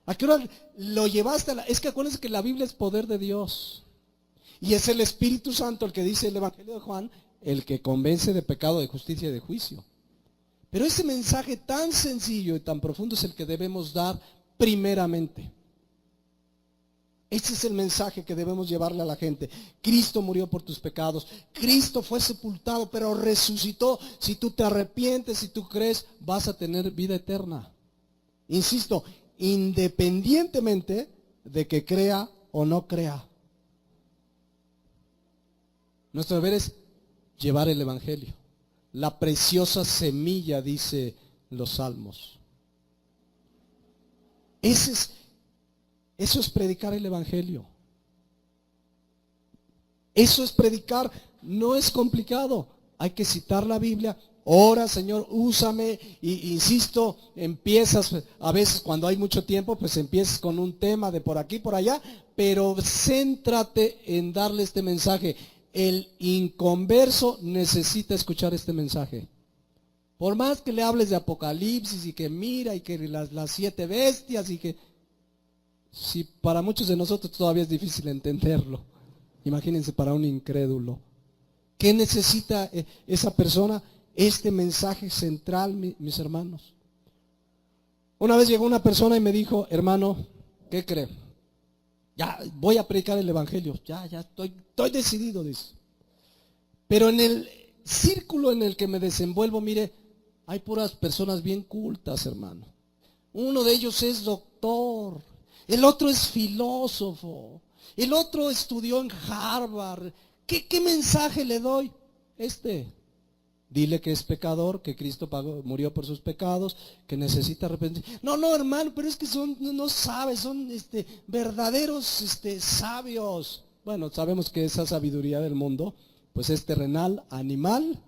¿A qué horas lo llevaste a la... Es que acuérdense que la Biblia es poder de Dios. Y es el Espíritu Santo el que dice el Evangelio de Juan, el que convence de pecado, de justicia y de juicio. Pero ese mensaje tan sencillo y tan profundo es el que debemos dar primeramente. Ese es el mensaje que debemos llevarle a la gente. Cristo murió por tus pecados. Cristo fue sepultado, pero resucitó. Si tú te arrepientes, si tú crees, vas a tener vida eterna. Insisto, independientemente de que crea o no crea. Nuestro deber es llevar el Evangelio. La preciosa semilla, dice los salmos. Eso es predicar el Evangelio. Eso es predicar, no es complicado. Hay que citar la Biblia ora, Señor, úsame, y insisto, empiezas, a veces cuando hay mucho tiempo, pues empiezas con un tema de por aquí, por allá, pero céntrate en darle este mensaje. El inconverso necesita escuchar este mensaje. Por más que le hables de Apocalipsis y que mira y que las 7 bestias y que, si para muchos de nosotros todavía es difícil entenderlo, imagínense para un incrédulo. ¿Qué necesita esa persona? Este mensaje central, mis hermanos. Una vez llegó una persona y me dijo, hermano, ¿qué cree? Ya voy a predicar el evangelio, ya estoy decidido, dice. Pero en el círculo en el que me desenvuelvo, mire, hay puras personas bien cultas, hermano. Uno de ellos es doctor, el otro es filósofo, el otro estudió en Harvard. ¿Qué mensaje le doy? Dile que es pecador, que Cristo murió por sus pecados, que necesita arrepentirse. No, hermano, pero es que no sabes, son verdaderos sabios. Bueno, sabemos que esa sabiduría del mundo, pues es terrenal, animal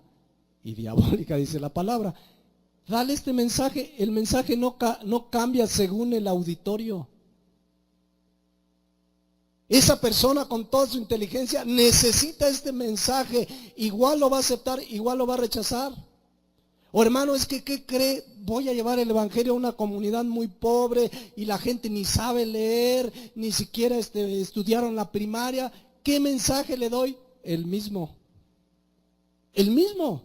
y diabólica, dice la palabra. Dale este mensaje, el mensaje no cambia según el auditorio. Esa persona con toda su inteligencia necesita este mensaje. Igual lo va a aceptar, igual lo va a rechazar. O hermano, es que ¿qué cree? Voy a llevar el evangelio a una comunidad muy pobre y la gente ni sabe leer, ni siquiera estudiaron la primaria. ¿Qué mensaje le doy? El mismo. El mismo.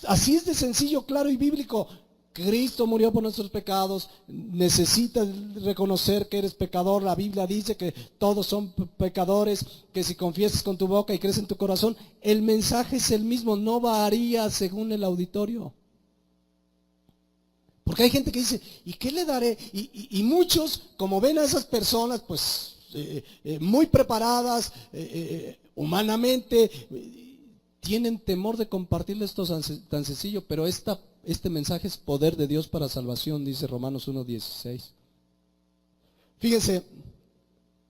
Así es de sencillo, claro y bíblico. Cristo murió por nuestros pecados, necesitas reconocer que eres pecador. La Biblia dice que todos son pecadores, que si confiesas con tu boca y crees en tu corazón, el mensaje es el mismo, no varía según el auditorio. Porque hay gente que dice, ¿y qué le daré? Y muchos, como ven a esas personas, pues muy preparadas humanamente, tienen temor de compartirles esto tan sencillo, pero este mensaje es poder de Dios para salvación, dice Romanos 1:16. Fíjense,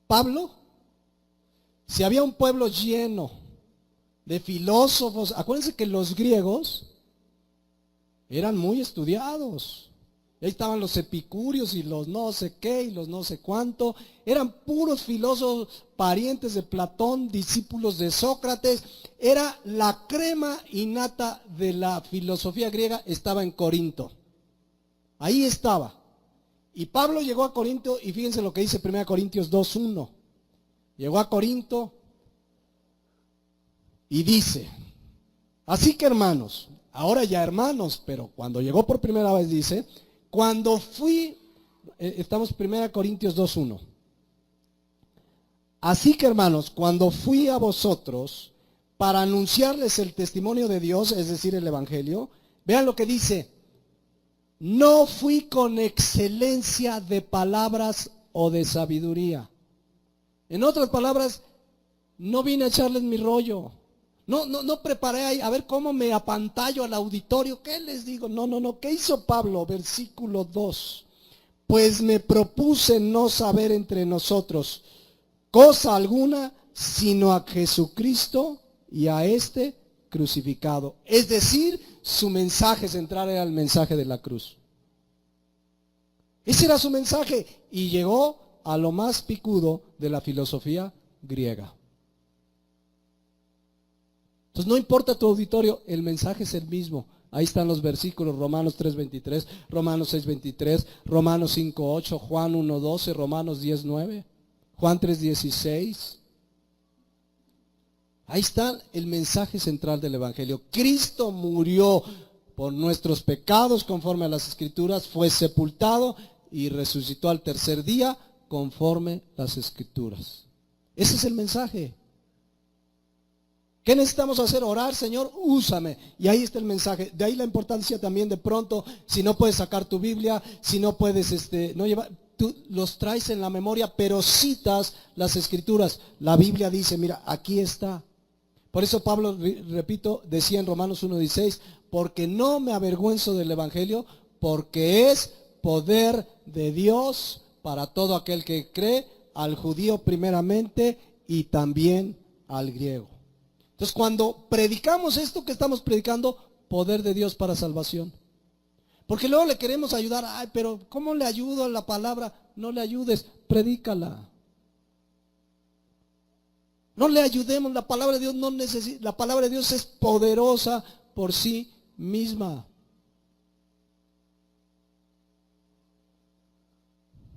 Pablo, si había un pueblo lleno de filósofos, acuérdense que los griegos eran muy estudiados. Ahí estaban los epicúreos y los no sé qué y los no sé cuánto. Eran puros filósofos, parientes de Platón, discípulos de Sócrates. Era la crema innata de la filosofía griega, estaba en Corinto. Ahí estaba. Y Pablo llegó a Corinto y fíjense lo que dice 1 Corintios 2:1. Llegó a Corinto y dice, así que hermanos, ahora ya hermanos, pero cuando llegó por primera vez dice, cuando fui, estamos 1 Corintios 2:1. Así que hermanos, cuando fui a vosotros para anunciarles el testimonio de Dios, es decir, el evangelio, vean lo que dice, no fui con excelencia de palabras o de sabiduría. En otras palabras, no vine a echarles mi rollo. No preparé ahí, a ver cómo me apantallo al auditorio. ¿Qué les digo? No. ¿Qué hizo Pablo? Versículo 2. Pues me propuse no saber entre nosotros cosa alguna, sino a Jesucristo y a este crucificado. Es decir, su mensaje central era el mensaje de la cruz. Ese era su mensaje y llegó a lo más picudo de la filosofía griega. Entonces no importa tu auditorio, el mensaje es el mismo. Ahí están los versículos, Romanos 3:23, Romanos 6:23, Romanos 5:8, Juan 1:12, Romanos 10:9, Juan 3:16. Ahí está el mensaje central del evangelio. Cristo murió por nuestros pecados conforme a las escrituras, fue sepultado y resucitó al tercer día conforme a las escrituras. Ese es el mensaje. ¿Qué necesitamos hacer? Orar, Señor, úsame. Y ahí está el mensaje. De ahí la importancia también de pronto, si no puedes sacar tu Biblia, si no puedes no llevar, tú los traes en la memoria, pero citas las escrituras. La Biblia dice, mira, aquí está. Por eso Pablo, repito, decía en Romanos 1:16, porque no me avergüenzo del evangelio, porque es poder de Dios para todo aquel que cree, al judío primeramente y también al griego. Entonces, cuando predicamos esto que estamos predicando, poder de Dios para salvación. Porque luego le queremos ayudar. Ay, pero ¿cómo le ayudo a la palabra? No le ayudes, predícala. No le ayudemos, la palabra de Dios no necesita, la palabra de Dios es poderosa por sí misma.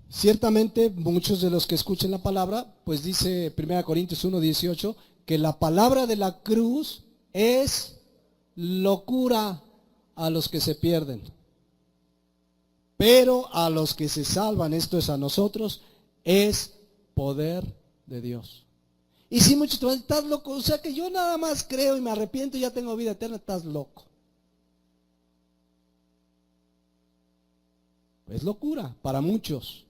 Ciertamente muchos de los que escuchen la palabra, pues dice 1 Corintios 1:18, que la palabra de la cruz es locura a los que se pierden. Pero a los que se salvan, esto es a nosotros, es poder de Dios. Y si muchos te van a decir, estás loco, o sea que yo nada más creo y me arrepiento y ya tengo vida eterna, estás loco. Es locura para muchos,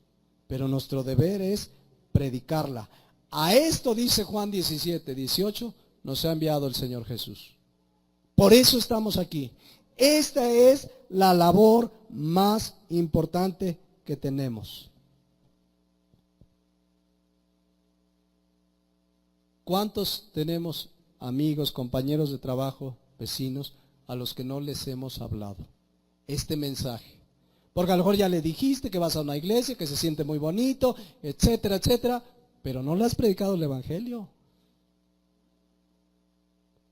pero nuestro deber es predicarla. A esto dice Juan 17:18, nos ha enviado el Señor Jesús. Por eso estamos aquí. Esta es la labor más importante que tenemos. ¿Cuántos tenemos amigos, compañeros de trabajo, vecinos, a los que no les hemos hablado este mensaje? Porque a lo mejor ya le dijiste que vas a una iglesia, que se siente muy bonito, etcétera, etcétera, pero no le has predicado el evangelio.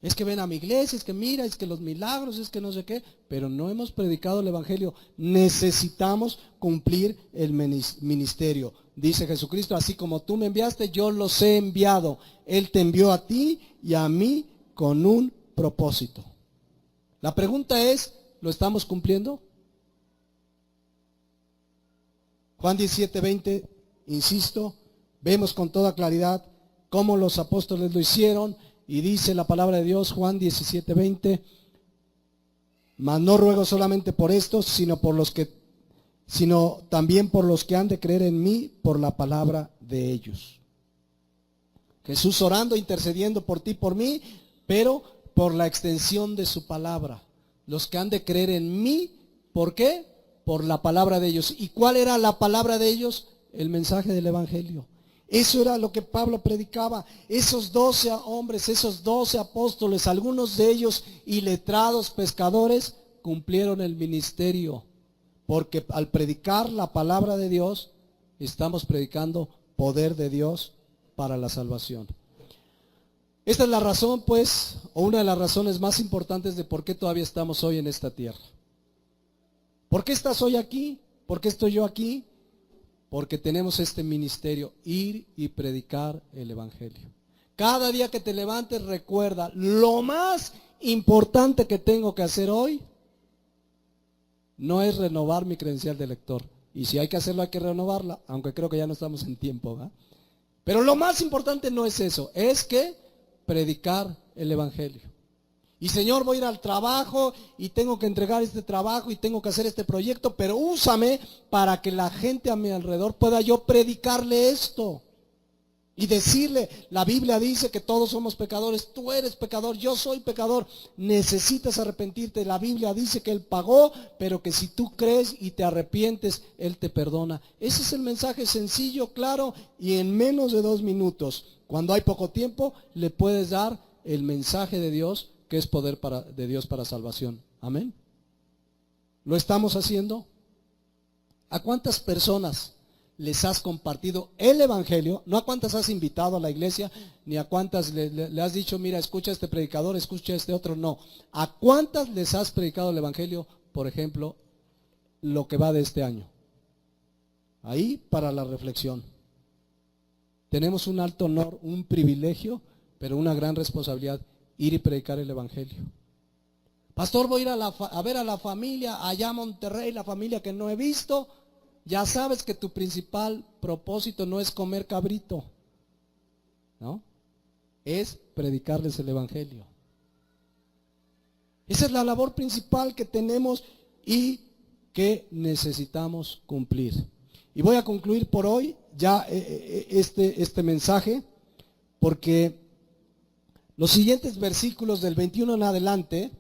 Es que ven a mi iglesia, es que mira, es que los milagros, es que no sé qué, pero no hemos predicado el evangelio. Necesitamos cumplir el ministerio. Dice Jesucristo, así como tú me enviaste, yo los he enviado. Él te envió a ti y a mí con un propósito. La pregunta es, ¿lo estamos cumpliendo? Juan 17:20, insisto, vemos con toda claridad cómo los apóstoles lo hicieron. Y dice la palabra de Dios, Juan 17:20, mas no ruego solamente por estos, sino también por los que han de creer en mí por la palabra de ellos. Jesús orando, intercediendo por ti, por mí, pero por la extensión de su palabra. Los que han de creer en mí, ¿por qué? Por la palabra de ellos. ¿Y cuál era la palabra de ellos? El mensaje del evangelio. Eso era lo que Pablo predicaba. Esos 12 hombres, esos 12 apóstoles, algunos de ellos iletrados, pescadores, cumplieron el ministerio. Porque al predicar la palabra de Dios, estamos predicando poder de Dios para la salvación. Esta es la razón, pues, o una de las razones más importantes de por qué todavía estamos hoy en esta tierra. ¿Por qué estás hoy aquí? ¿Por qué estoy yo aquí? Porque tenemos este ministerio, ir y predicar el evangelio. Cada día que te levantes, recuerda, lo más importante que tengo que hacer hoy no es renovar mi credencial de lector. Y si hay que hacerlo, hay que renovarla, aunque creo que ya no estamos en tiempo, ¿verdad? Pero lo más importante no es eso, es que predicar el evangelio. Y Señor, voy a ir al trabajo y tengo que entregar este trabajo y tengo que hacer este proyecto, pero úsame para que la gente a mi alrededor pueda yo predicarle esto. Y decirle, la Biblia dice que todos somos pecadores, tú eres pecador, yo soy pecador, necesitas arrepentirte. La Biblia dice que Él pagó, pero que si tú crees y te arrepientes, Él te perdona. Ese es el mensaje sencillo, claro, y en menos de 2 minutos, cuando hay poco tiempo, le puedes dar el mensaje de Dios, que es poder de Dios para salvación. Amén. ¿Lo estamos haciendo? ¿A cuántas personas les has compartido el evangelio? No a cuántas has invitado a la iglesia, ni a cuántas le has dicho, mira, escucha a este predicador, escucha a este otro. No. ¿A cuántas les has predicado el evangelio, por ejemplo, lo que va de este año? Ahí para la reflexión. Tenemos un alto honor, un privilegio, pero una gran responsabilidad, ir y predicar el evangelio. Pastor, voy a ir a ver a la familia allá a Monterrey, la familia que no he visto. Ya sabes que tu principal propósito no es comer cabrito, ¿no? Es predicarles el evangelio. Esa es la labor principal que tenemos y que necesitamos cumplir. Y voy a concluir por hoy ya este mensaje, porque los siguientes versículos del 21 en adelante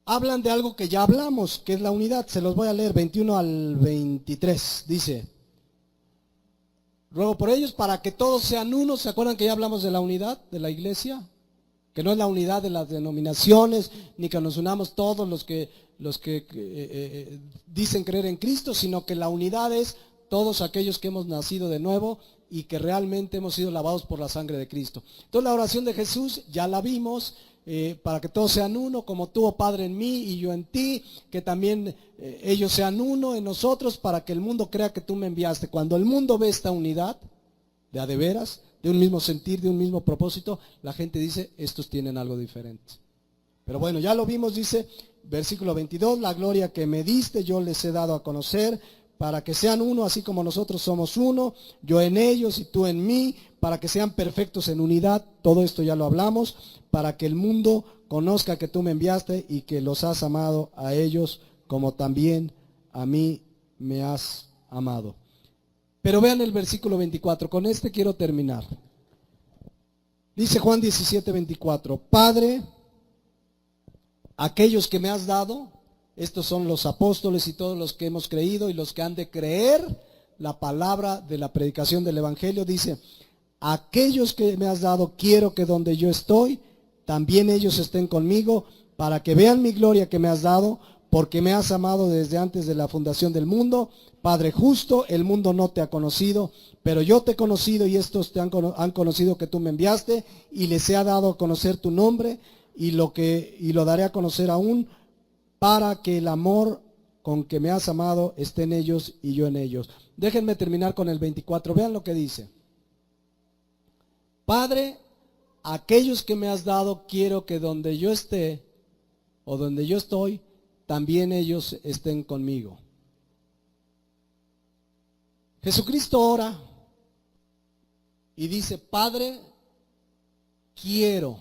hablan de algo que ya hablamos, que es la unidad. Se los voy a leer, 21 al 23. Dice, ruego por ellos para que todos sean uno. ¿Se acuerdan que ya hablamos de la unidad de la iglesia? que no es la unidad de las denominaciones, ni que nos unamos todos los que dicen creer en Cristo, sino que la unidad es todos aquellos que hemos nacido de nuevo y que realmente hemos sido lavados por la sangre de Cristo. Entonces la oración de Jesús ya la vimos, para que todos sean uno, como tú, oh Padre, en mí y yo en ti, que también ellos sean uno en nosotros, para que el mundo crea que tú me enviaste. Cuando el mundo ve esta unidad, de veras, de un mismo sentir, de un mismo propósito, la gente dice, estos tienen algo diferente. Pero bueno, ya lo vimos, dice, versículo 22, la gloria que me diste yo les he dado a conocer, para que sean uno, así como nosotros somos uno, yo en ellos y tú en mí, para que sean perfectos en unidad. Todo esto ya lo hablamos, para que el mundo conozca que tú me enviaste y que los has amado a ellos como también a mí me has amado. Pero vean el versículo 24, con este quiero terminar. Dice Juan 17:24, Padre, aquellos que me has dado, estos son los apóstoles y todos los que hemos creído y los que han de creer la palabra de la predicación del evangelio, dice, aquellos que me has dado, quiero que donde yo estoy, también ellos estén conmigo, para que vean mi gloria que me has dado, porque me has amado desde antes de la fundación del mundo. Padre justo, el mundo no te ha conocido, pero yo te he conocido y estos han conocido que tú me enviaste, y les he dado a conocer tu nombre, y lo daré a conocer aún, para que el amor con que me has amado esté en ellos y yo en ellos. Déjenme terminar con el 24. Vean lo que dice. Padre, aquellos que me has dado, quiero que donde yo esté o donde yo estoy, también ellos estén conmigo. Jesucristo ora y dice, Padre, quiero.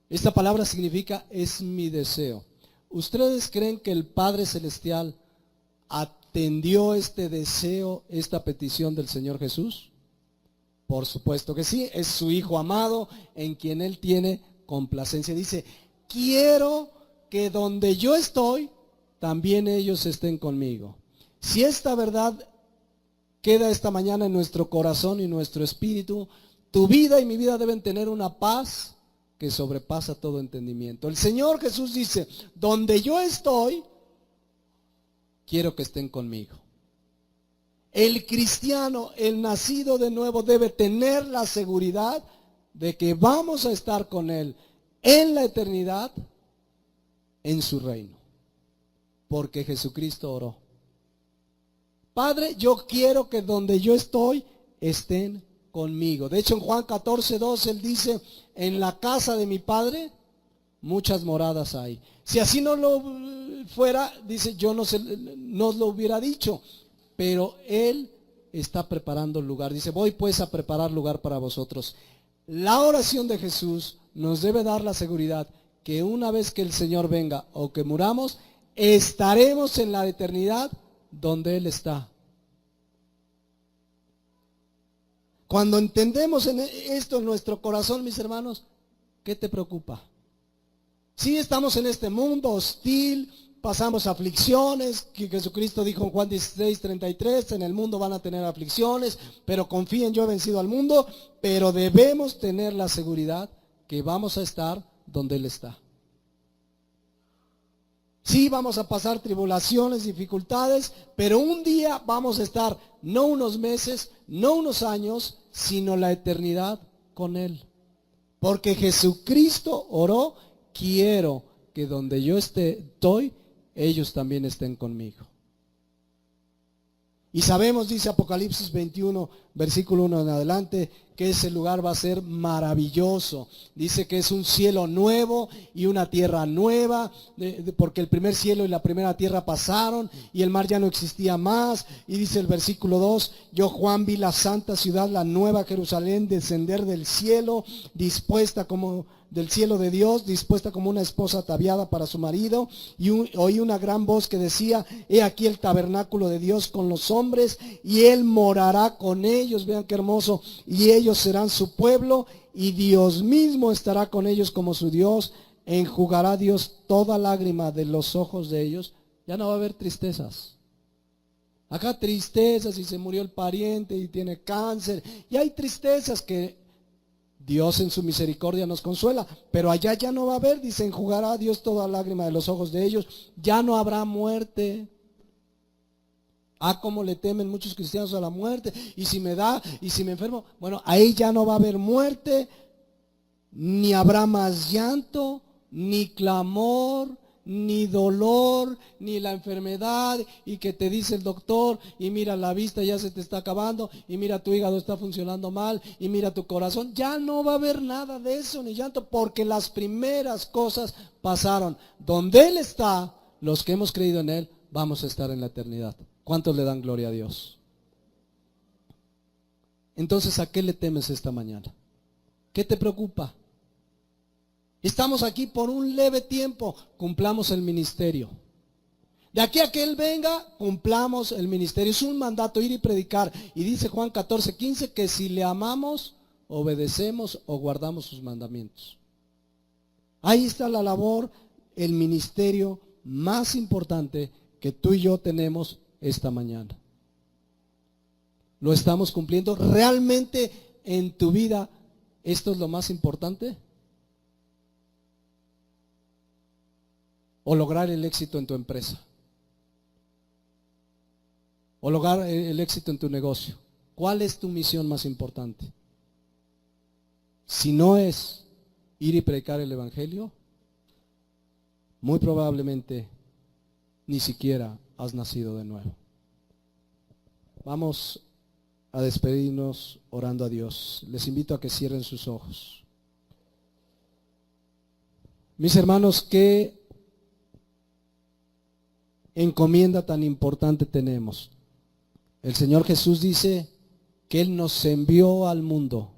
Esta palabra significa es mi deseo. ¿Ustedes creen que el Padre Celestial atendió este deseo, esta petición del Señor Jesús? Por supuesto que sí, es su Hijo amado en quien Él tiene complacencia. Dice, quiero que donde yo estoy, también ellos estén conmigo. Si esta verdad queda esta mañana en nuestro corazón y nuestro espíritu, tu vida y mi vida deben tener una paz que sobrepasa todo entendimiento. El Señor Jesús dice, donde yo estoy, quiero que estén conmigo. El cristiano, el nacido de nuevo, debe tener la seguridad de que vamos a estar con Él en la eternidad, en su reino. Porque Jesucristo oró. Padre, yo quiero que donde yo estoy, estén conmigo. De hecho, en Juan 14:2 Él dice, en la casa de mi Padre muchas moradas hay. Si así no lo fuera, dice, yo no lo hubiera dicho, pero Él está preparando el lugar. Dice, voy pues a preparar lugar para vosotros. La oración de Jesús nos debe dar la seguridad que una vez que el Señor venga o que muramos, estaremos en la eternidad donde Él está. Cuando entendemos esto en nuestro corazón, mis hermanos, ¿qué te preocupa? Sí, estamos en este mundo hostil, pasamos aflicciones, que Jesucristo dijo en Juan 16:33, en el mundo van a tener aflicciones, pero confíen, yo he vencido al mundo, pero debemos tener la seguridad que vamos a estar donde Él está. Sí, vamos a pasar tribulaciones, dificultades, pero un día vamos a estar, no unos meses, no unos años, sino la eternidad con Él. Porque Jesucristo oró, quiero que donde yo estoy, ellos también estén conmigo. Y sabemos, dice Apocalipsis 21, versículo 1 en adelante, que ese lugar va a ser maravilloso. Dice que es un cielo nuevo y una tierra nueva, porque el primer cielo y la primera tierra pasaron y el mar ya no existía más. Y dice el versículo 2, yo Juan vi la santa ciudad, la nueva Jerusalén, descender del cielo, dispuesta como del cielo de Dios, dispuesta como una esposa ataviada para su marido, y oí una gran voz que decía, he aquí el tabernáculo de Dios con los hombres, y Él morará con ellos. Vean qué hermoso. Y ellos serán su pueblo, y Dios mismo estará con ellos como su Dios. Enjugará Dios toda lágrima de los ojos de ellos. Ya no va a haber tristezas. Acá tristezas y se murió el pariente y tiene cáncer, y hay tristezas que Dios en su misericordia nos consuela, pero allá ya no va a haber, dice, enjugará a Dios toda lágrima de los ojos de ellos, ya no habrá muerte. Ah, cómo le temen muchos cristianos a la muerte, y si me da, y si me enfermo, bueno, ahí ya no va a haber muerte, ni habrá más llanto, ni clamor, ni dolor, ni la enfermedad, y que te dice el doctor, y mira la vista ya se te está acabando, y mira tu hígado está funcionando mal, y mira tu corazón, ya no va a haber nada de eso, ni llanto, porque las primeras cosas pasaron. Donde Él está, los que hemos creído en Él, vamos a estar en la eternidad. ¿Cuántos le dan gloria a Dios? Entonces, ¿a qué le temes esta mañana? ¿Qué te preocupa? Estamos aquí por un leve tiempo, cumplamos el ministerio. De aquí a que Él venga, cumplamos el ministerio. Es un mandato ir y predicar. Y dice Juan 14:15 que si le amamos, obedecemos o guardamos sus mandamientos. Ahí está la labor, el ministerio más importante que tú y yo tenemos esta mañana. ¿Lo estamos cumpliendo? ¿Realmente en tu vida esto es lo más importante? ¿O lograr el éxito en tu empresa? ¿O lograr el éxito en tu negocio? ¿Cuál es tu misión más importante? Si no es ir y predicar el evangelio, muy probablemente ni siquiera has nacido de nuevo. Vamos a despedirnos orando a Dios. Les invito a que cierren sus ojos. Mis hermanos, qué encomienda tan importante tenemos. El Señor Jesús dice que Él nos envió al mundo.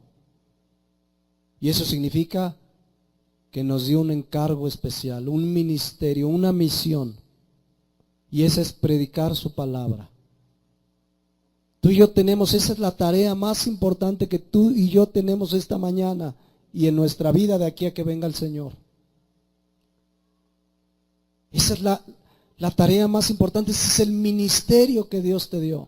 Y eso significa que nos dio un encargo especial, un ministerio, una misión. Y esa es predicar su palabra. Tú y yo tenemos, esa es la tarea más importante que tú y yo tenemos esta mañana y en nuestra vida de aquí a que venga el Señor. Esa es la tarea más importante, ese es el ministerio que Dios te dio.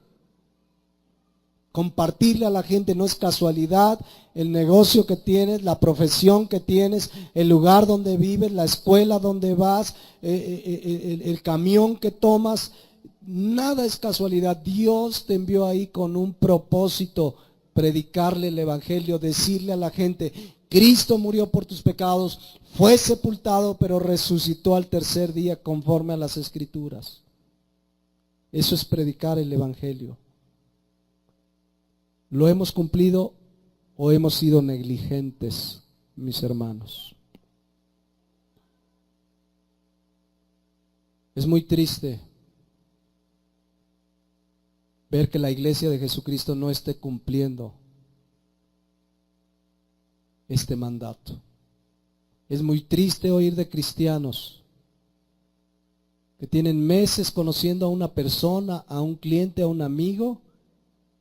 Compartirle a la gente, no es casualidad el negocio que tienes, la profesión que tienes, el lugar donde vives, la escuela donde vas, el camión que tomas, nada es casualidad. Dios te envió ahí con un propósito, predicarle el evangelio, decirle a la gente, Cristo murió por tus pecados, fue sepultado, pero resucitó al tercer día conforme a las Escrituras. Eso es predicar el evangelio. ¿Lo hemos cumplido o hemos sido negligentes, mis hermanos? Es muy triste ver que la iglesia de Jesucristo no esté cumpliendo este mandato. Es muy triste oír de cristianos que tienen meses conociendo a una persona, a un cliente, a un amigo,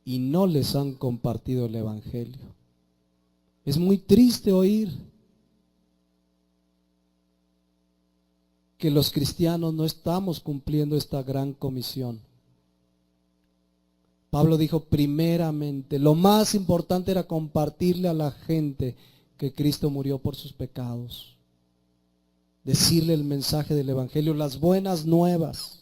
y no les han compartido el evangelio. Es muy triste oír que los cristianos no estamos cumpliendo esta gran comisión. Pablo dijo, primeramente, lo más importante era compartirle a la gente que Cristo murió por sus pecados. Decirle el mensaje del evangelio, las buenas nuevas.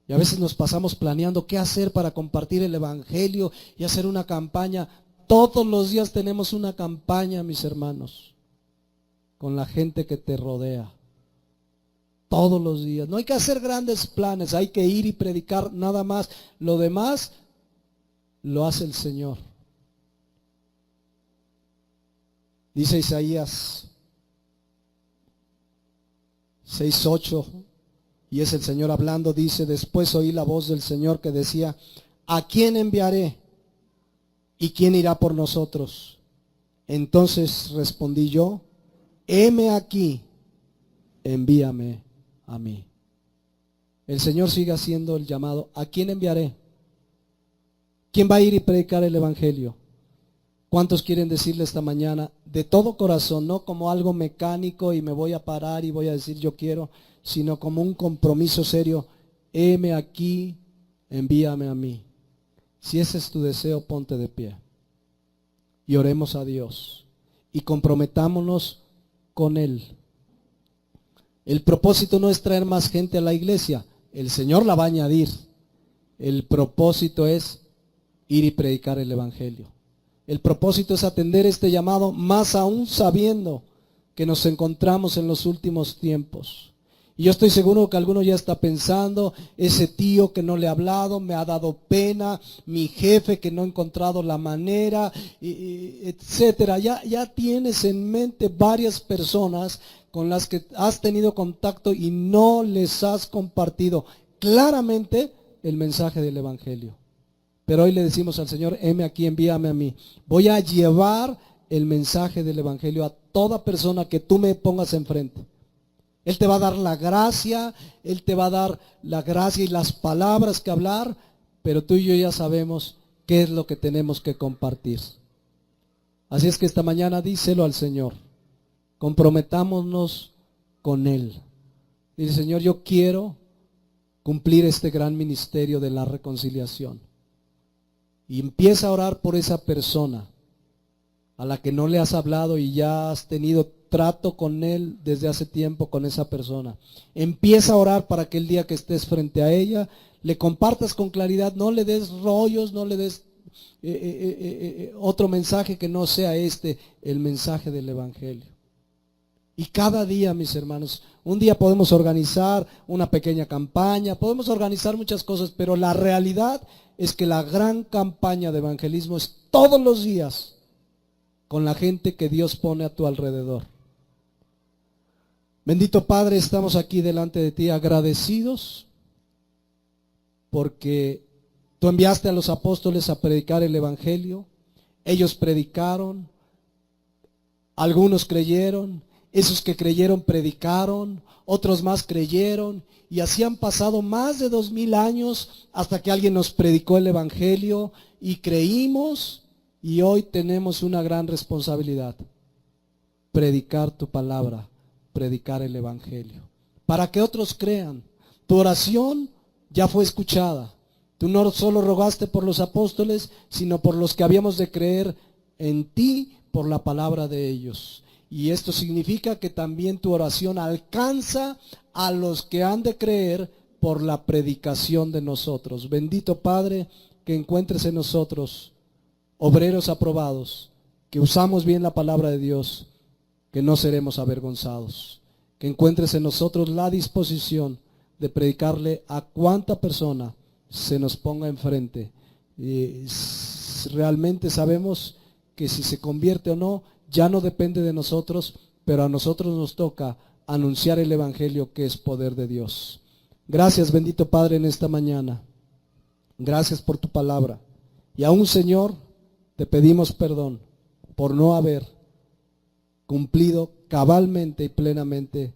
Y a veces nos pasamos planeando qué hacer para compartir el evangelio y hacer una campaña. Todos los días tenemos una campaña, mis hermanos, con la gente que te rodea. Todos los días. No hay que hacer grandes planes, hay que ir y predicar nada más. Lo demás lo hace el Señor. Dice Isaías 6:8. Y es el Señor hablando, dice, después oí la voz del Señor que decía, ¿a quién enviaré? ¿Y quién irá por nosotros? Entonces respondí yo, heme aquí, envíame a mí. El Señor sigue haciendo el llamado, ¿a quién enviaré? ¿Quién va a ir y predicar el evangelio? ¿Cuántos quieren decirle esta mañana, de todo corazón, no como algo mecánico y me voy a parar y voy a decir yo quiero, sino como un compromiso serio, heme aquí, envíame a mí? Si ese es tu deseo, ponte de pie y oremos a Dios y comprometámonos con Él. El propósito no es traer más gente a la iglesia, el Señor la va a añadir. El propósito es ir y predicar el evangelio. El propósito es atender este llamado, más aún sabiendo que nos encontramos en los últimos tiempos. Y yo estoy seguro que alguno ya está pensando, ese tío que no le ha hablado, me ha dado pena, mi jefe que no ha encontrado la manera, etcétera. Ya tienes en mente varias personas con las que has tenido contacto y no les has compartido claramente el mensaje del evangelio. Pero hoy le decimos al Señor, heme aquí, envíame a mí. Voy a llevar el mensaje del evangelio a toda persona que tú me pongas enfrente. Él te va a dar la gracia, Él te va a dar la gracia y las palabras que hablar, pero tú y yo ya sabemos qué es lo que tenemos que compartir. Así es que esta mañana díselo al Señor, comprometámonos con Él. Dice, Señor, yo quiero cumplir este gran ministerio de la reconciliación. Y empieza a orar por esa persona a la que no le has hablado y ya has tenido trato con él desde hace tiempo con esa persona. Empieza a orar para que el día que estés frente a ella le compartas con claridad, no le des rollos, no le des otro mensaje que no sea el mensaje del evangelio. Y cada día, mis hermanos, un día podemos organizar una pequeña campaña, podemos organizar muchas cosas, pero la realidad es que la gran campaña de evangelismo es todos los días con la gente que Dios pone a tu alrededor. Bendito Padre, estamos aquí delante de ti agradecidos porque tú enviaste a los apóstoles a predicar el evangelio. Ellos predicaron, algunos creyeron, esos que creyeron predicaron, otros más creyeron, y así han pasado más de 2000 años hasta que alguien nos predicó el evangelio y creímos. Y hoy tenemos una gran responsabilidad, predicar tu palabra, predicar el evangelio, para que otros crean. Tu oración ya fue escuchada. Tú no solo rogaste por los apóstoles, sino por los que habíamos de creer en ti por la palabra de ellos. Y esto significa que también tu oración alcanza a los que han de creer por la predicación de nosotros. Bendito Padre, que encuentres en nosotros obreros aprobados, que usamos bien la palabra de Dios, que no seremos avergonzados, que encuentres en nosotros la disposición de predicarle a cuanta persona se nos ponga enfrente. Y realmente sabemos que si se convierte o no, ya no depende de nosotros, pero a nosotros nos toca anunciar el evangelio que es poder de Dios. Gracias, bendito Padre, en esta mañana. Gracias por tu palabra. Y aún, Señor, te pedimos perdón por no haber cumplido cabalmente y plenamente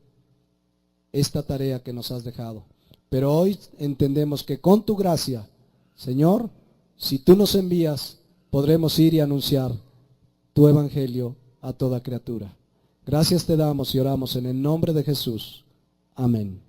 esta tarea que nos has dejado. Pero hoy entendemos que con tu gracia, Señor, si tú nos envías, podremos ir y anunciar tu evangelio a toda criatura. Gracias te damos y oramos en el nombre de Jesús. Amén.